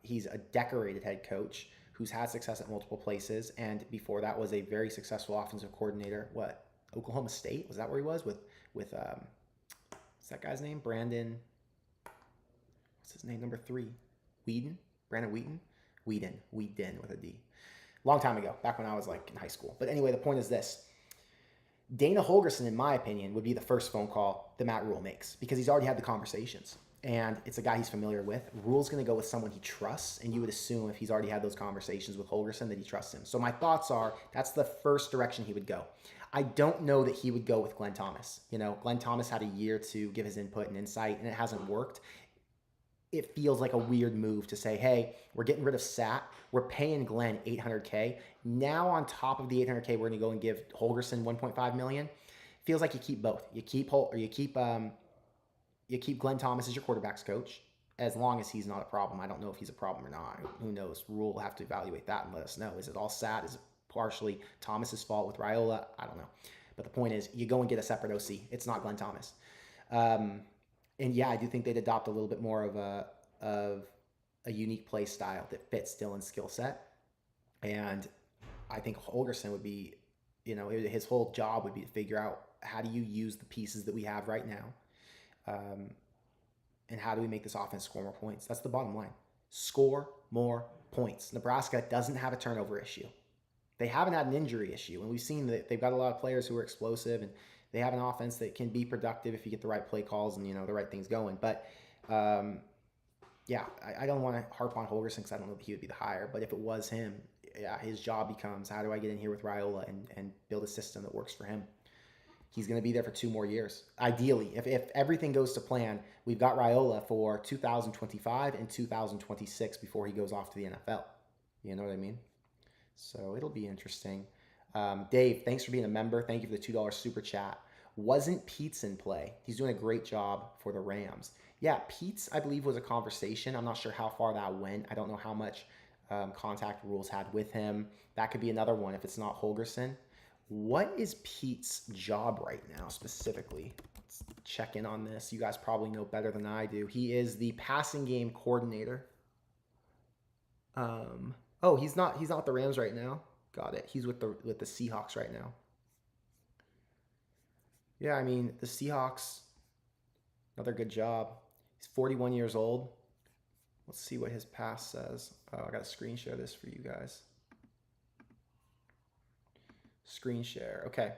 He's a decorated head coach who's had success at multiple places, and before that was a very successful offensive coordinator. Oklahoma State? Was that where he was? With what's that guy's name? Brandon, what's his name? Number 3. Whedon? Brandon Whedon? Whedon with a D. Long time ago, back when I was like in high school. But anyway, the point is this. Dana Holgorsen, in my opinion, would be the first phone call that Matt Rhule makes because he's already had the conversations. And it's a guy he's familiar with. Rhule's going to go with someone he trusts, and you would assume if he's already had those conversations with Holgorsen that he trusts him. So my thoughts are that's the first direction he would go. I don't know that he would go with Glenn Thomas. Glenn Thomas had a year to give his input and insight, and it hasn't worked. It feels like a weird move to say, hey, we're getting rid of Sat. We're paying Glenn $800K. Now on top of the $800K, we're going to go and give Holgorsen $1.5 million. Feels like you keep both. You keep Glenn Thomas as your quarterback's coach as long as he's not a problem. I don't know if he's a problem or not. Who knows? Rhule will have to evaluate that and let us know. Is it all Sat? Is it partially Thomas's fault with Raiola? I don't know. But the point is, you go and get a separate OC. It's not Glenn Thomas. And yeah, I do think they'd adopt a little bit more of a unique play style that fits Dylan's skill set. And I think Holgorsen would be, his whole job would be to figure out how do you use the pieces that we have right now, and how do we make this offense score more points? That's the bottom line. Score more points. Nebraska doesn't have a turnover issue. They haven't had an injury issue, and we've seen that they've got a lot of players who are explosive, and they have an offense that can be productive if you get the right play calls and the right things going. But yeah, I don't want to harp on Holgorsen because I don't know that he would be the hire. But if it was him, yeah, his job becomes, how do I get in here with Raiola and build a system that works for him? He's going to be there for 2 more years. Ideally, if everything goes to plan, we've got Raiola for 2025 and 2026 before he goes off to the NFL. You know what I mean? So it'll be interesting. Dave, thanks for being a member. Thank you for the $2 super chat. Wasn't Pete's in play? He's doing a great job for the Rams. Yeah, Pete's, I believe, was a conversation. I'm not sure how far that went. I don't know how much contact Rhule'S had with him. That could be another one if it's not Holgorsen. What is Pete's job right now specifically? Let's check in on this. You guys probably know better than I do. He is the passing game coordinator. Oh, he's not with the Rams right now. Got it. He's with the Seahawks right now. Yeah, I mean, the Seahawks, another good job. He's 41 years old. Let's see what his pass says. Oh, I got to screen share this for you guys. Screen share. Okay.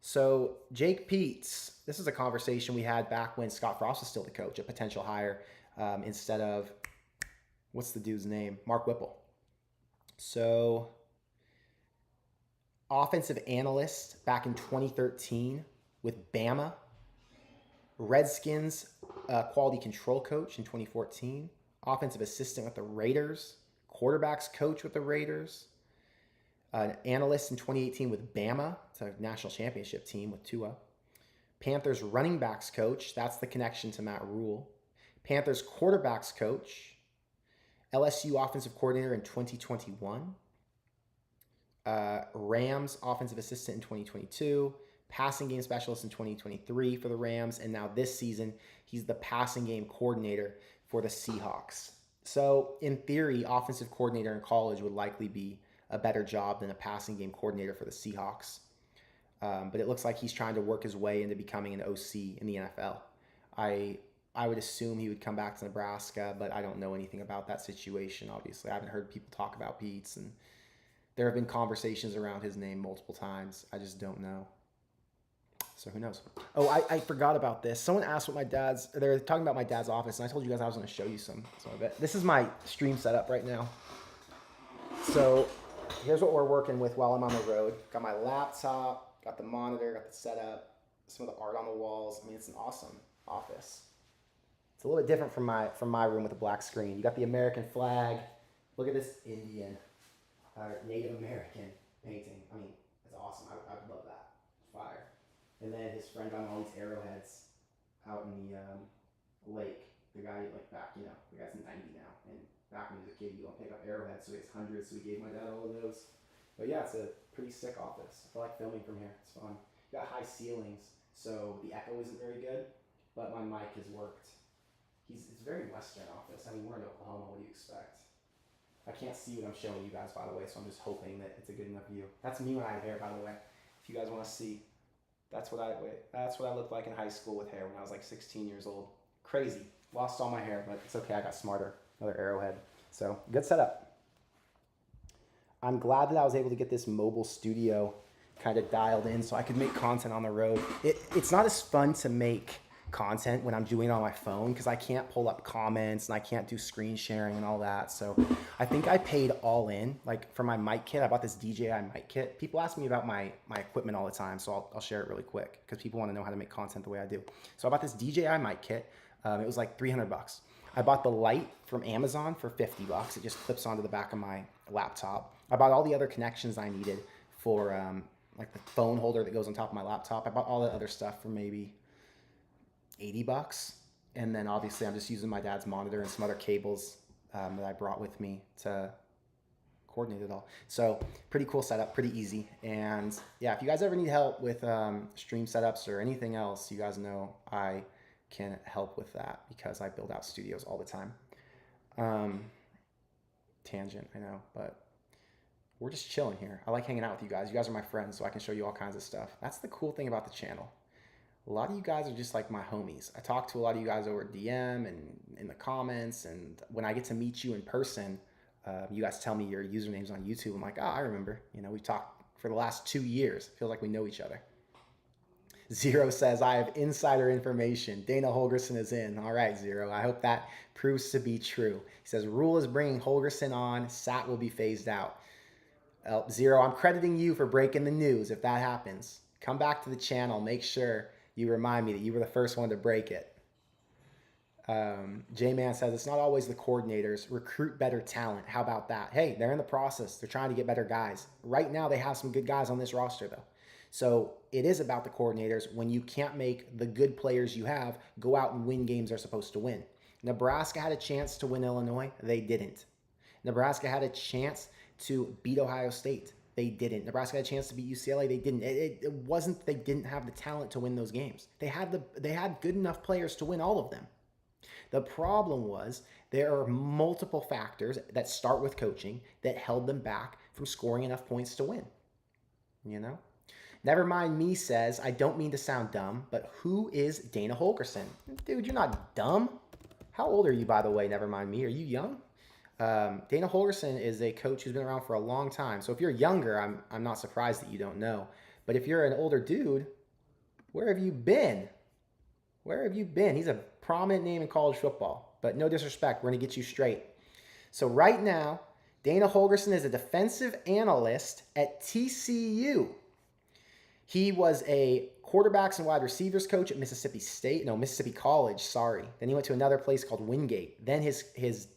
So Jake Peets, this is a conversation we had back when Scott Frost was still the coach, a potential hire instead of, what's the dude's name? Mark Whipple. So offensive analyst back in 2013 with Bama. Redskins quality control coach in 2014. Offensive assistant with the Raiders. Quarterbacks coach with the Raiders. An analyst in 2018 with Bama. It's a national championship team with Tua. Panthers running backs coach. That's the connection to Matt Rhule. Panthers quarterbacks coach. LSU offensive coordinator in 2021. Rams offensive assistant in 2022. Passing game specialist in 2023 for the Rams. And now this season, he's the passing game coordinator for the Seahawks. So in theory, offensive coordinator in college would likely be a better job than a passing game coordinator for the Seahawks. But it looks like he's trying to work his way into becoming an OC in the NFL. I would assume he would come back to Nebraska, but I don't know anything about that situation, obviously. I haven't heard people talk about Pete's, and there have been conversations around his name multiple times. I just don't know. So who knows? Oh, I forgot about this. Someone asked what they were talking about my dad's office, and I told you guys I was going to show you some of it. This is my stream setup right now. So here's what we're working with while I'm on the road. Got my laptop, got the monitor, got the setup, some of the art on the walls. I mean, it's an awesome office. It's a little bit different from my room with a black screen. You got the American flag. Look at this Indian, Native American painting. I mean, it's awesome. I love that. Fire. And then his friend got all these arrowheads out in the lake. The guy, the guy's 90 now. And back when he was a kid, you don't pick up arrowheads, so he has hundreds, so he gave my dad all of those. But yeah, it's a pretty sick office. I like filming from here. It's fun. Got high ceilings, so the echo isn't very good, but my mic has worked. It's a very Western office. I mean, we're in Oklahoma. What do you expect? I can't see what I'm showing you guys, by the way, so I'm just hoping that it's a good enough view. That's me when I have hair, by the way. If you guys want to see, that's what I looked like in high school with hair when I was like 16 years old. Crazy. Lost all my hair, but it's okay. I got smarter. Another arrowhead. So good setup. I'm glad that I was able to get this mobile studio kind of dialed in so I could make content on the road. It's not as fun to make content when I'm doing it on my phone because I can't pull up comments and I can't do screen sharing and all that. So I think I paid all in. Like for my mic kit, I bought this DJI mic kit. People ask me about my equipment all the time, so I'll share it really quick because people want to know how to make content the way I do. So I bought this DJI mic kit. It was like $300. I bought the light from Amazon for $50. It just clips onto the back of my laptop. I bought all the other connections I needed for like the phone holder that goes on top of my laptop. I bought all the other stuff for maybe $80. And then obviously I'm just using my dad's monitor and some other cables that I brought with me to coordinate it all. So pretty cool setup, pretty easy. And yeah, if you guys ever need help with stream setups or anything else, you guys know I can help with that because I build out studios all the time. Tangent, I know, but we're just chilling here. I like hanging out with you guys. You guys are my friends, so I can show you all kinds of stuff. That's the cool thing about the channel. A lot of you guys are just like my homies. I talk to a lot of you guys over DM and in the comments, and when I get to meet you in person, you guys tell me your usernames on YouTube. I'm like, oh, I remember. You know, we talked for the last 2 years. Feels like we know each other. Zero says, I have insider information. Dana Holgerson is in. All right, Zero. I hope that proves to be true. He says, Rhule is bringing Holgerson on. Sat will be phased out. Zero, I'm crediting you for breaking the news if that happens. Come back to the channel. Make sure you remind me that you were the first one to break it. J-Man says, it's not always the coordinators. Recruit better talent. How about that? Hey, they're in the process. They're trying to get better guys. Right now, they have some good guys on this roster, though. So it is about the coordinators when you can't make the good players you have go out and win games they're supposed to win. Nebraska had a chance to win Illinois. They didn't. Nebraska had a chance to beat Ohio State. They didn't. Nebraska had a chance to beat UCLA. They didn't. It wasn't they didn't have the talent to win those games. They had good enough players to win all of them. The problem was there are multiple factors that start with coaching that held them back from scoring enough points to win. You know? Never mind me says, I don't mean to sound dumb, but who is Dana Holgerson? Dude, you're not dumb. How old are you, by the way? Never mind me. Are you young? Dana Holgerson is a coach who's been around for a long time. So if you're younger, I'm not surprised that you don't know. But if you're an older dude, where have you been? Where have you been? He's a prominent name in college football. But no disrespect, we're going to get you straight. So right now, Dana Holgerson is a defensive analyst at TCU. He was a quarterbacks and wide receivers coach at Mississippi College, sorry. Then he went to another place called Wingate. Then his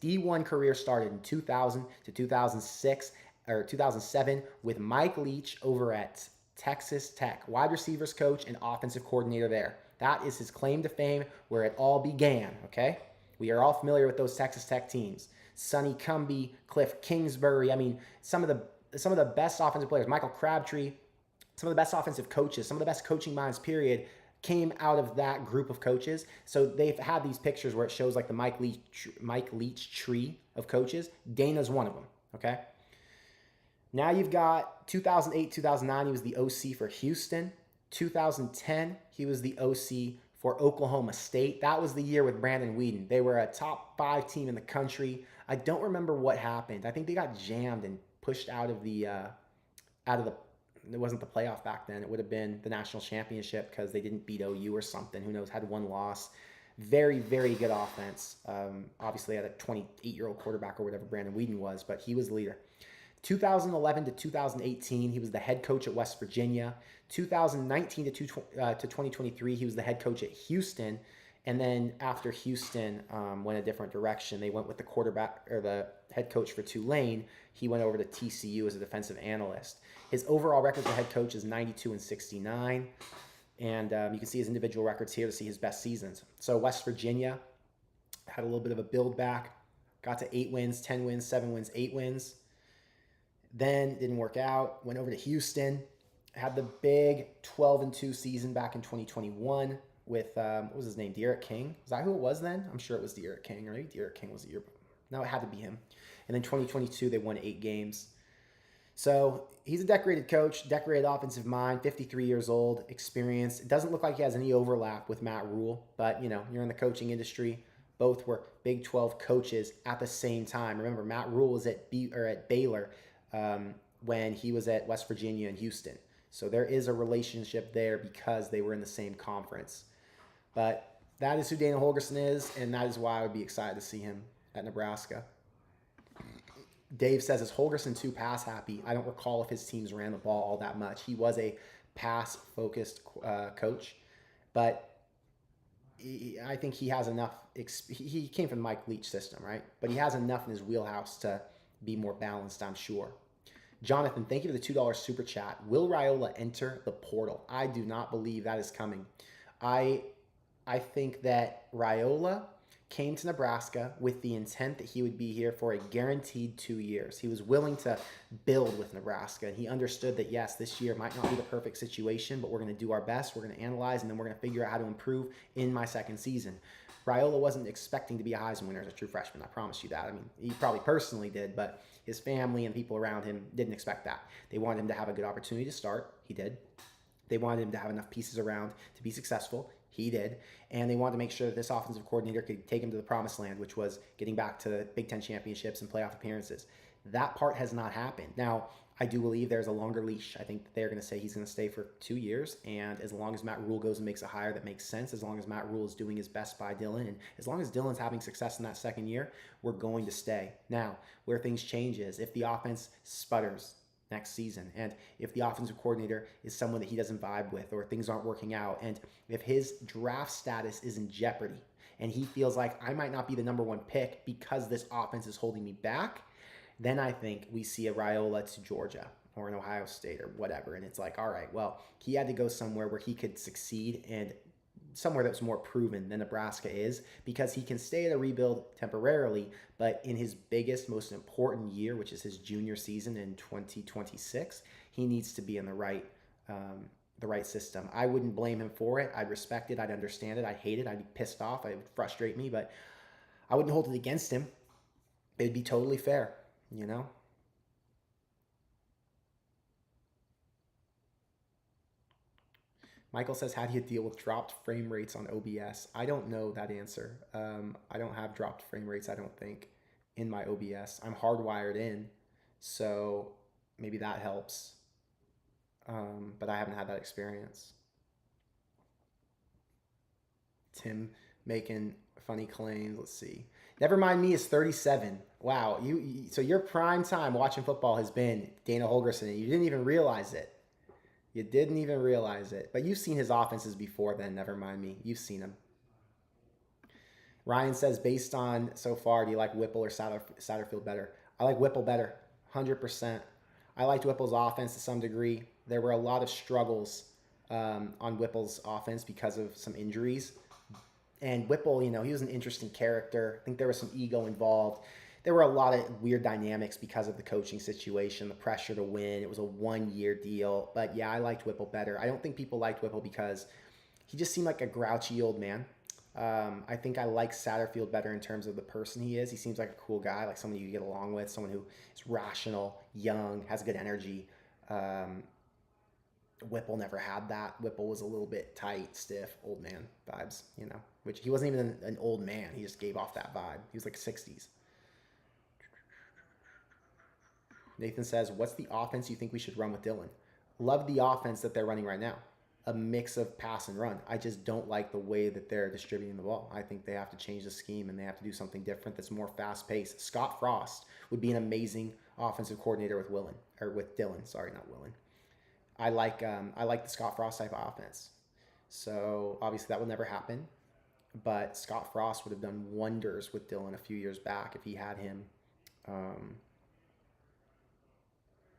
D1 career started in 2000 to 2006 or 2007 with Mike Leach over at Texas Tech, wide receivers coach and offensive coordinator there. That is his claim to fame, where it all began, okay? We are all familiar with those Texas Tech teams. Sonny Cumbie, Cliff Kingsbury, I mean, some of the best offensive players, Michael Crabtree, some of the best offensive coaches, some of the best coaching minds, period, came out of that group of coaches. So they've had these pictures where it shows like the Mike Leach tree of coaches. Dana's one of them, okay? Now you've got 2008, 2009, he was the OC for Houston. 2010, he was the OC for Oklahoma State. That was the year with Brandon Weeden. They were a top 5 team in the country. I don't remember what happened. I think they got jammed and pushed out of the it wasn't the playoff back then. It would have been the national championship because they didn't beat OU or something. Who knows? Had one loss. Very, very good offense. Obviously had a 28-year-old quarterback or whatever Brandon Weeden was, but he was the leader. 2011 to 2018, he was the head coach at West Virginia. 2019 to 2023, he was the head coach at Houston. And then after Houston went a different direction, they went with the quarterback or the head coach for Tulane. He went over to TCU as a defensive analyst. His overall record as a head coach is 92 and 69. And you can see his individual records here to see his best seasons. So West Virginia had a little bit of a build back, got to 8 wins, 10 wins, 7 wins, 8 wins. Then didn't work out, went over to Houston, had the big 12-2 season back in 2021 with, what was his name, De'Aaron King? Was that who it was then? I'm sure it was De'Aaron King, or maybe De'Aaron King was the year. No, it had to be him. And then 2022, they won 8 games. So he's a decorated coach, decorated offensive mind, 53 years old, experienced. It doesn't look like he has any overlap with Matt Rhule, but, you know, you're in the coaching industry. Both were Big 12 coaches at the same time. Remember, Matt Rhule was at Baylor when he was at West Virginia and Houston. So there is a relationship there because they were in the same conference. But that is who Dana Holgerson is, and that is why I would be excited to see him at Nebraska. Dave says, is Holgerson too pass happy? I don't recall if his teams ran the ball all that much. He was a pass-focused coach, but I think he has enough. He came from the Mike Leach system, right? But he has enough in his wheelhouse to be more balanced, I'm sure. Jonathan, thank you for the $2 super chat. Will Raiola enter the portal? I do not believe that is coming. I think that Raiola came to Nebraska with the intent that he would be here for a guaranteed 2 years. He was willing to build with Nebraska, and he understood that, yes, this year might not be the perfect situation, but we're going to do our best. We're going to analyze, and then we're going to figure out how to improve in my second season. Raiola wasn't expecting to be a Heisman winner as a true freshman. I promise you that. I mean, he probably personally did, but his family and people around him didn't expect that. They wanted him to have a good opportunity to start. He did. They wanted him to have enough pieces around to be successful. He did. And they wanted to make sure that this offensive coordinator could take him to the promised land, which was getting back to Big Ten championships and playoff appearances. That part has not happened. Now, I do believe there's a longer leash. I think they're going to say he's going to stay for 2 years. And as long as Matt Rhule goes and makes a hire that makes sense, as long as Matt Rhule is doing his best by Dylan, and as long as Dylan's having success in that second year, we're going to stay. Now, where things change is if the offense sputters next season, and if the offensive coordinator is someone that he doesn't vibe with, or things aren't working out, and if his draft status is in jeopardy, and he feels like I might not be the number one pick because this offense is holding me back, then I think we see a Raiola to Georgia or an Ohio State or whatever. And it's like, all right, well, he had to go somewhere where he could succeed and somewhere that's more proven than Nebraska is, because he can stay at a rebuild temporarily, but in his biggest, most important year, which is his junior season in 2026, he needs to be in the right system. I wouldn't blame him for it. I'd respect it. I'd understand it. I'd hate it. I'd be pissed off. It would frustrate me, but I wouldn't hold it against him. It'd be totally fair, you know? Michael says, how do you deal with dropped frame rates on OBS? I don't know that answer. I don't have dropped frame rates, I don't think, in my OBS. I'm hardwired in, so maybe that helps. But I haven't had that experience. Tim making funny claims. Let's see. Never Mind Me is 37. Wow. So your prime time watching football has been Dana Holgorsen, and you didn't even realize it. You didn't even realize it. But you've seen his offenses before then, Never Mind Me. You've seen them. Ryan says, based on so far, do you like Whipple or Satterfield better? I like Whipple better, 100%. I liked Whipple's offense to some degree. There were a lot of struggles on Whipple's offense because of some injuries. And Whipple, he was an interesting character. I think there was some ego involved. There were a lot of weird dynamics because of the coaching situation, the pressure to win. It was a 1-year deal. But yeah, I liked Whipple better. I don't think people liked Whipple because he just seemed like a grouchy old man. I think I like Satterfield better in terms of the person he is. He seems like a cool guy, like someone you get along with, someone who is rational, young, has good energy. Whipple never had that. Whipple was a little bit tight, stiff, old man vibes, which he wasn't even an old man. He just gave off that vibe. He was like 60s. Nathan says, what's the offense you think we should run with Dylan? Love the offense that they're running right now. A mix of pass and run. I just don't like the way that they're distributing the ball. I think they have to change the scheme and they have to do something different that's more fast-paced. Scott Frost would be an amazing offensive coordinator with Dylan. Sorry, not Willen. I like the Scott Frost type of offense. So obviously that will never happen. But Scott Frost would have done wonders with Dylan a few years back if he had him.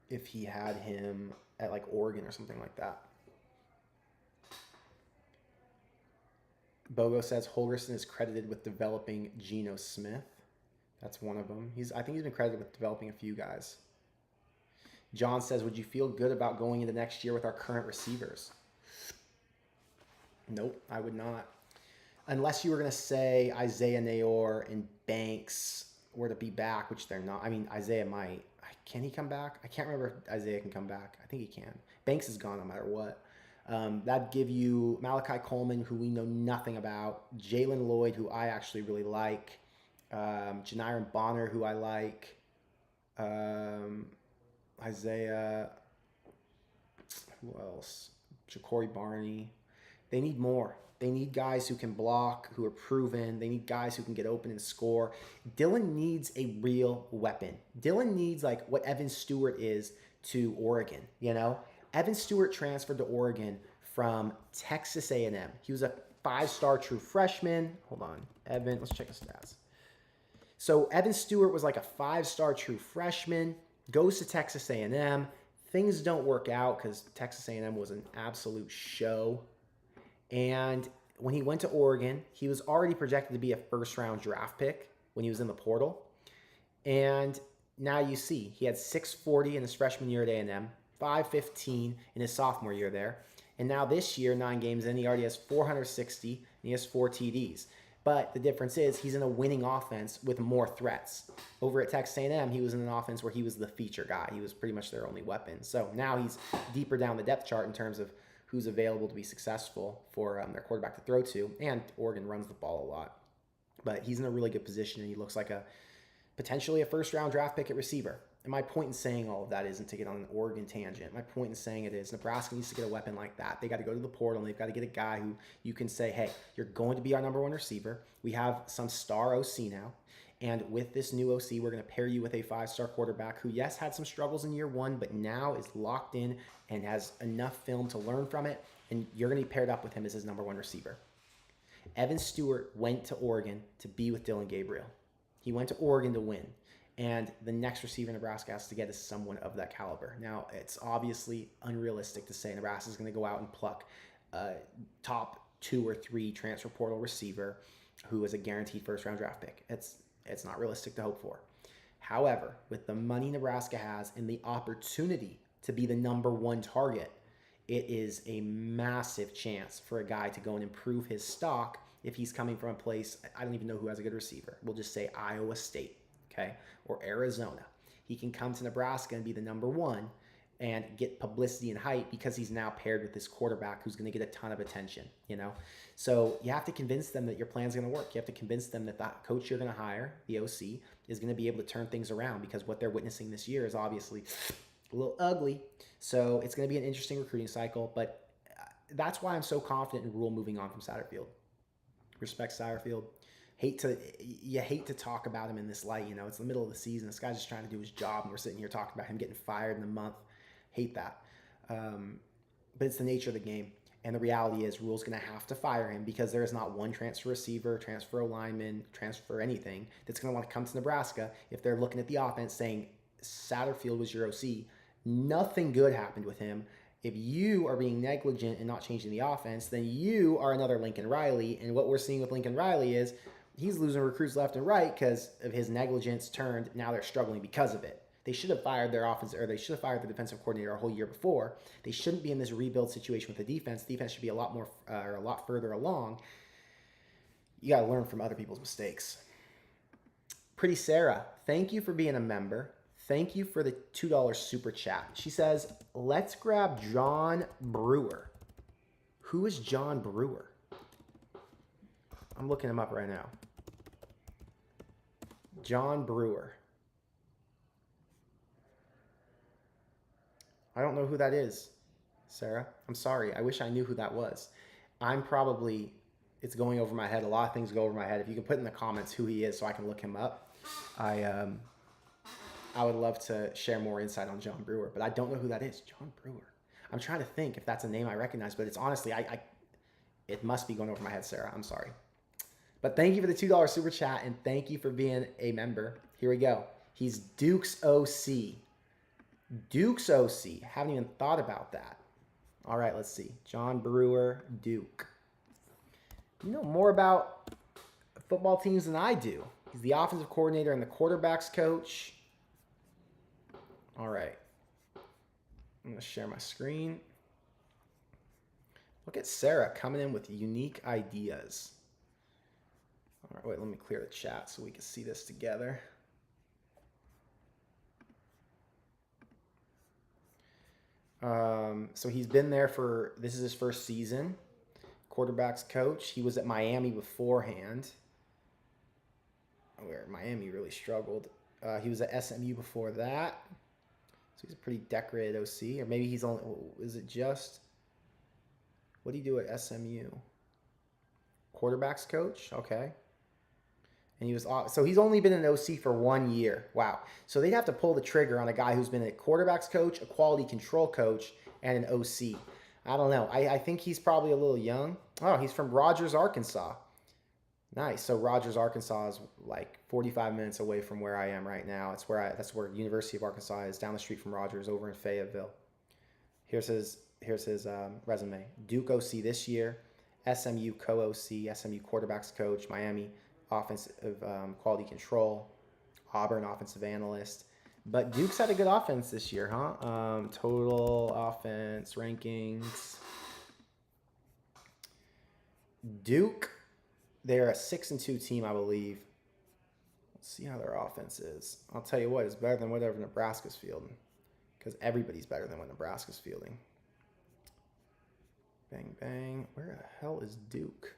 If he had him at like Oregon or something like that. Bogo says Holgorsen is credited with developing Geno Smith. That's one of them. I think he's been credited with developing a few guys. John says, would you feel good about going into next year with our current receivers? Nope, I would not. Unless you were going to say Isaiah Nayor and Banks were to be back, which they're not. I mean, Isaiah might. Can he come back? I can't remember if Isaiah can come back. I think he can. Banks is gone no matter what. That'd give you Malachi Coleman, who we know nothing about, Jalen Lloyd, who I actually really like, Janiron Bonner, who I like, Isaiah, who else? Ja'Cory Barney. They need more. They need guys who can block, who are proven. They need guys who can get open and score. Dylan needs a real weapon. Dylan needs like what Evan Stewart is to Oregon, Evan Stewart transferred to Oregon from Texas A&M. He was a 5-star true freshman. Hold on. Evan, let's check his stats. So Evan Stewart was like a 5-star true freshman, goes to Texas A&M. Things don't work out because Texas A&M was an absolute show. And when he went to Oregon, he was already projected to be a first-round draft pick when he was in the portal. And now you see, he had 640 in his freshman year at A&M, 515 in his sophomore year there. And now this year, 9 games in, he already has 460, and he has 4 TDs. But the difference is he's in a winning offense with more threats. Over at Texas A&M, he was in an offense where he was the feature guy. He was pretty much their only weapon. So now he's deeper down the depth chart in terms of who's available to be successful for their quarterback to throw to, and Oregon runs the ball a lot. But he's in a really good position, and he looks like a potentially a first-round draft pick at receiver. And my point in saying all of that isn't to get on an Oregon tangent. My point in saying it is Nebraska needs to get a weapon like that. They got to go to the portal, and they've got to get a guy who you can say, hey, you're going to be our number one receiver. We have some star OC now. And with this new OC, we're going to pair you with a five-star quarterback who, yes, had some struggles in year one, but now is locked in and has enough film to learn from it. And you're going to be paired up with him as his number one receiver. Evan Stewart went to Oregon to be with Dylan Gabriel. He went to Oregon to win. And the next receiver Nebraska has to get is someone of that caliber. Now, it's obviously unrealistic to say Nebraska is going to go out and pluck a top 2 or 3 transfer portal receiver who is a guaranteed first-round draft pick. It's not realistic to hope for. However, with the money Nebraska has and the opportunity to be the number one target, it is a massive chance for a guy to go and improve his stock if he's coming from a place, I don't even know who has a good receiver. We'll just say Iowa State, okay, or Arizona. He can come to Nebraska and be the number one and get publicity and hype because he's now paired with this quarterback who's going to get a ton of attention, you know? So you have to convince them that your plan's going to work. You have to convince them that the coach you're going to hire, the OC, is going to be able to turn things around because what they're witnessing this year is obviously a little ugly. So it's going to be an interesting recruiting cycle, but that's why I'm so confident in Rhule moving on from Satterfield. Respect Satterfield. You hate to talk about him in this light. You know, it's the middle of the season. This guy's just trying to do his job, and we're sitting here talking about him getting fired in a month. Hate that. But it's the nature of the game. And the reality is Rhule's going to have to fire him because there is not one transfer receiver, transfer lineman, transfer anything that's going to want to come to Nebraska if they're looking at the offense saying Satterfield was your OC. Nothing good happened with him. If you are being negligent and not changing the offense, then you are another Lincoln Riley. And what we're seeing with Lincoln Riley is he's losing recruits left and right because of his negligence turned. Now they're struggling because of it. They should have fired their offense, or they should have fired the defensive coordinator a whole year before. They shouldn't be in this rebuild situation with the defense. The defense should be a lot more, or a lot further along. You got to learn from other people's mistakes. Pretty Sarah, thank you for being a member. Thank you for the $2 super chat. She says, let's grab John Brewer. Who is John Brewer? I'm looking him up right now. John Brewer. I don't know who that is, Sarah. I'm sorry. I wish I knew who that was. It's going over my head. A lot of things go over my head. If you can put in the comments who he is so I can look him up, I would love to share more insight on John Brewer, but I don't know who that is. John Brewer. I'm trying to think if that's a name I recognize, but it's honestly, it must be going over my head, Sarah. I'm sorry. But thank you for the $2 super chat, and thank you for being a member. Here we go. He's Duke's OC. Duke's OC. Haven't even thought about that. All right, let's see. John Brewer, Duke. You know more about football teams than I do. He's the offensive coordinator and the quarterback's coach. All right. I'm going to share my screen. Look at Sarah coming in with unique ideas. All right, wait, let me clear the chat so we can see this together. So he's been there this is his first season. Quarterback's coach. He was at Miami beforehand, where Miami really struggled. He was at SMU before that. So he's a pretty decorated OC. Or maybe he's only, is it just, what do you do at SMU? Quarterback's coach? Okay. And so he's only been an OC for 1 year. Wow. So they'd have to pull the trigger on a guy who's been a quarterback's coach, a quality control coach, and an OC. I don't know. I think he's probably a little young. Oh, he's from Rogers, Arkansas. Nice. So Rogers, Arkansas is like 45 minutes away from where I am right now. That's where University of Arkansas is, down the street from Rogers, over in Fayetteville. Here's his resume. Duke OC this year, SMU co-OC, SMU quarterbacks coach, Miami offensive quality control, Auburn offensive analyst. But Duke's had a good offense this year, huh? Total offense rankings. Duke, they're a 6-2 team, I believe. Let's see how their offense is. I'll tell you what, it's better than whatever Nebraska's fielding, because everybody's better than what Nebraska's fielding. Bang, bang. Where the hell is Duke?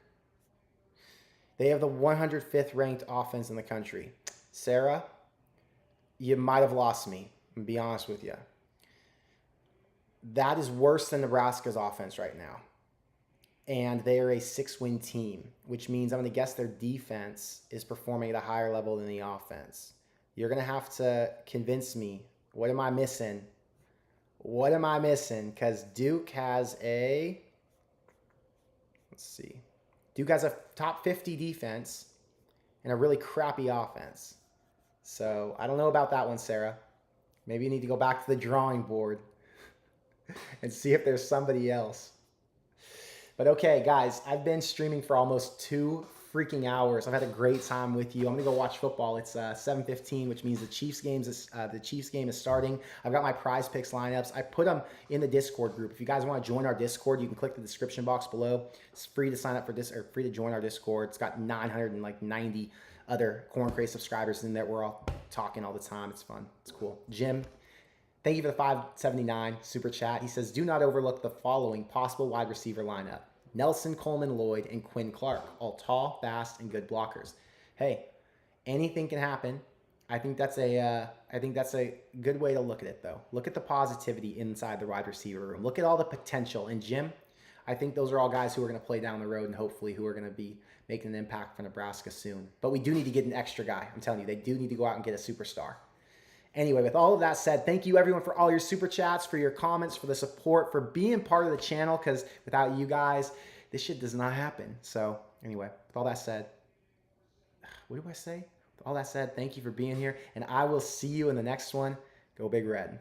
They have the 105th ranked offense in the country. Sarah, you might have lost me. I'm gonna be honest with you. That is worse than Nebraska's offense right now. And they are a 6-win team, which means I'm going to guess their defense is performing at a higher level than the offense. You're going to have to convince me. What am I missing? What am I missing? Because Duke has a, let's see. Duke has a top 50 defense and a really crappy offense. So I don't know about that one, Sarah. Maybe you need to go back to the drawing board and see if there's somebody else. But okay, guys, I've been streaming for almost 2 freaking hours. I've had a great time with you. I'm gonna go watch football. It's 7:15, which means the Chiefs game is starting. I've got my Prize Picks lineups. I put them in the Discord group. If you guys want to join our Discord, you can click the description box below. It's free to sign up for this, or free to join our Discord. It's got 990 other Corn Crate subscribers in there. We're all talking all the time. It's fun. It's cool. Jim, thank you for the 579 super chat. He says, do not overlook the following possible wide receiver lineup. Nelson, Coleman, Lloyd, and Quinn Clark, all tall, fast, and good blockers. Hey, anything can happen. I think that's a good way to look at it, though. Look at the positivity inside the wide receiver room. Look at all the potential. And Jim, I think those are all guys who are going to play down the road and hopefully who are going to be making an impact for Nebraska soon. But we do need to get an extra guy. I'm telling you, they do need to go out and get a superstar. Anyway, with all of that said, thank you everyone for all your super chats, for your comments, for the support, for being part of the channel, because without you guys, this shit does not happen. So anyway, with all that said, what do I say? With all that said, thank you for being here, and I will see you in the next one. Go Big Red.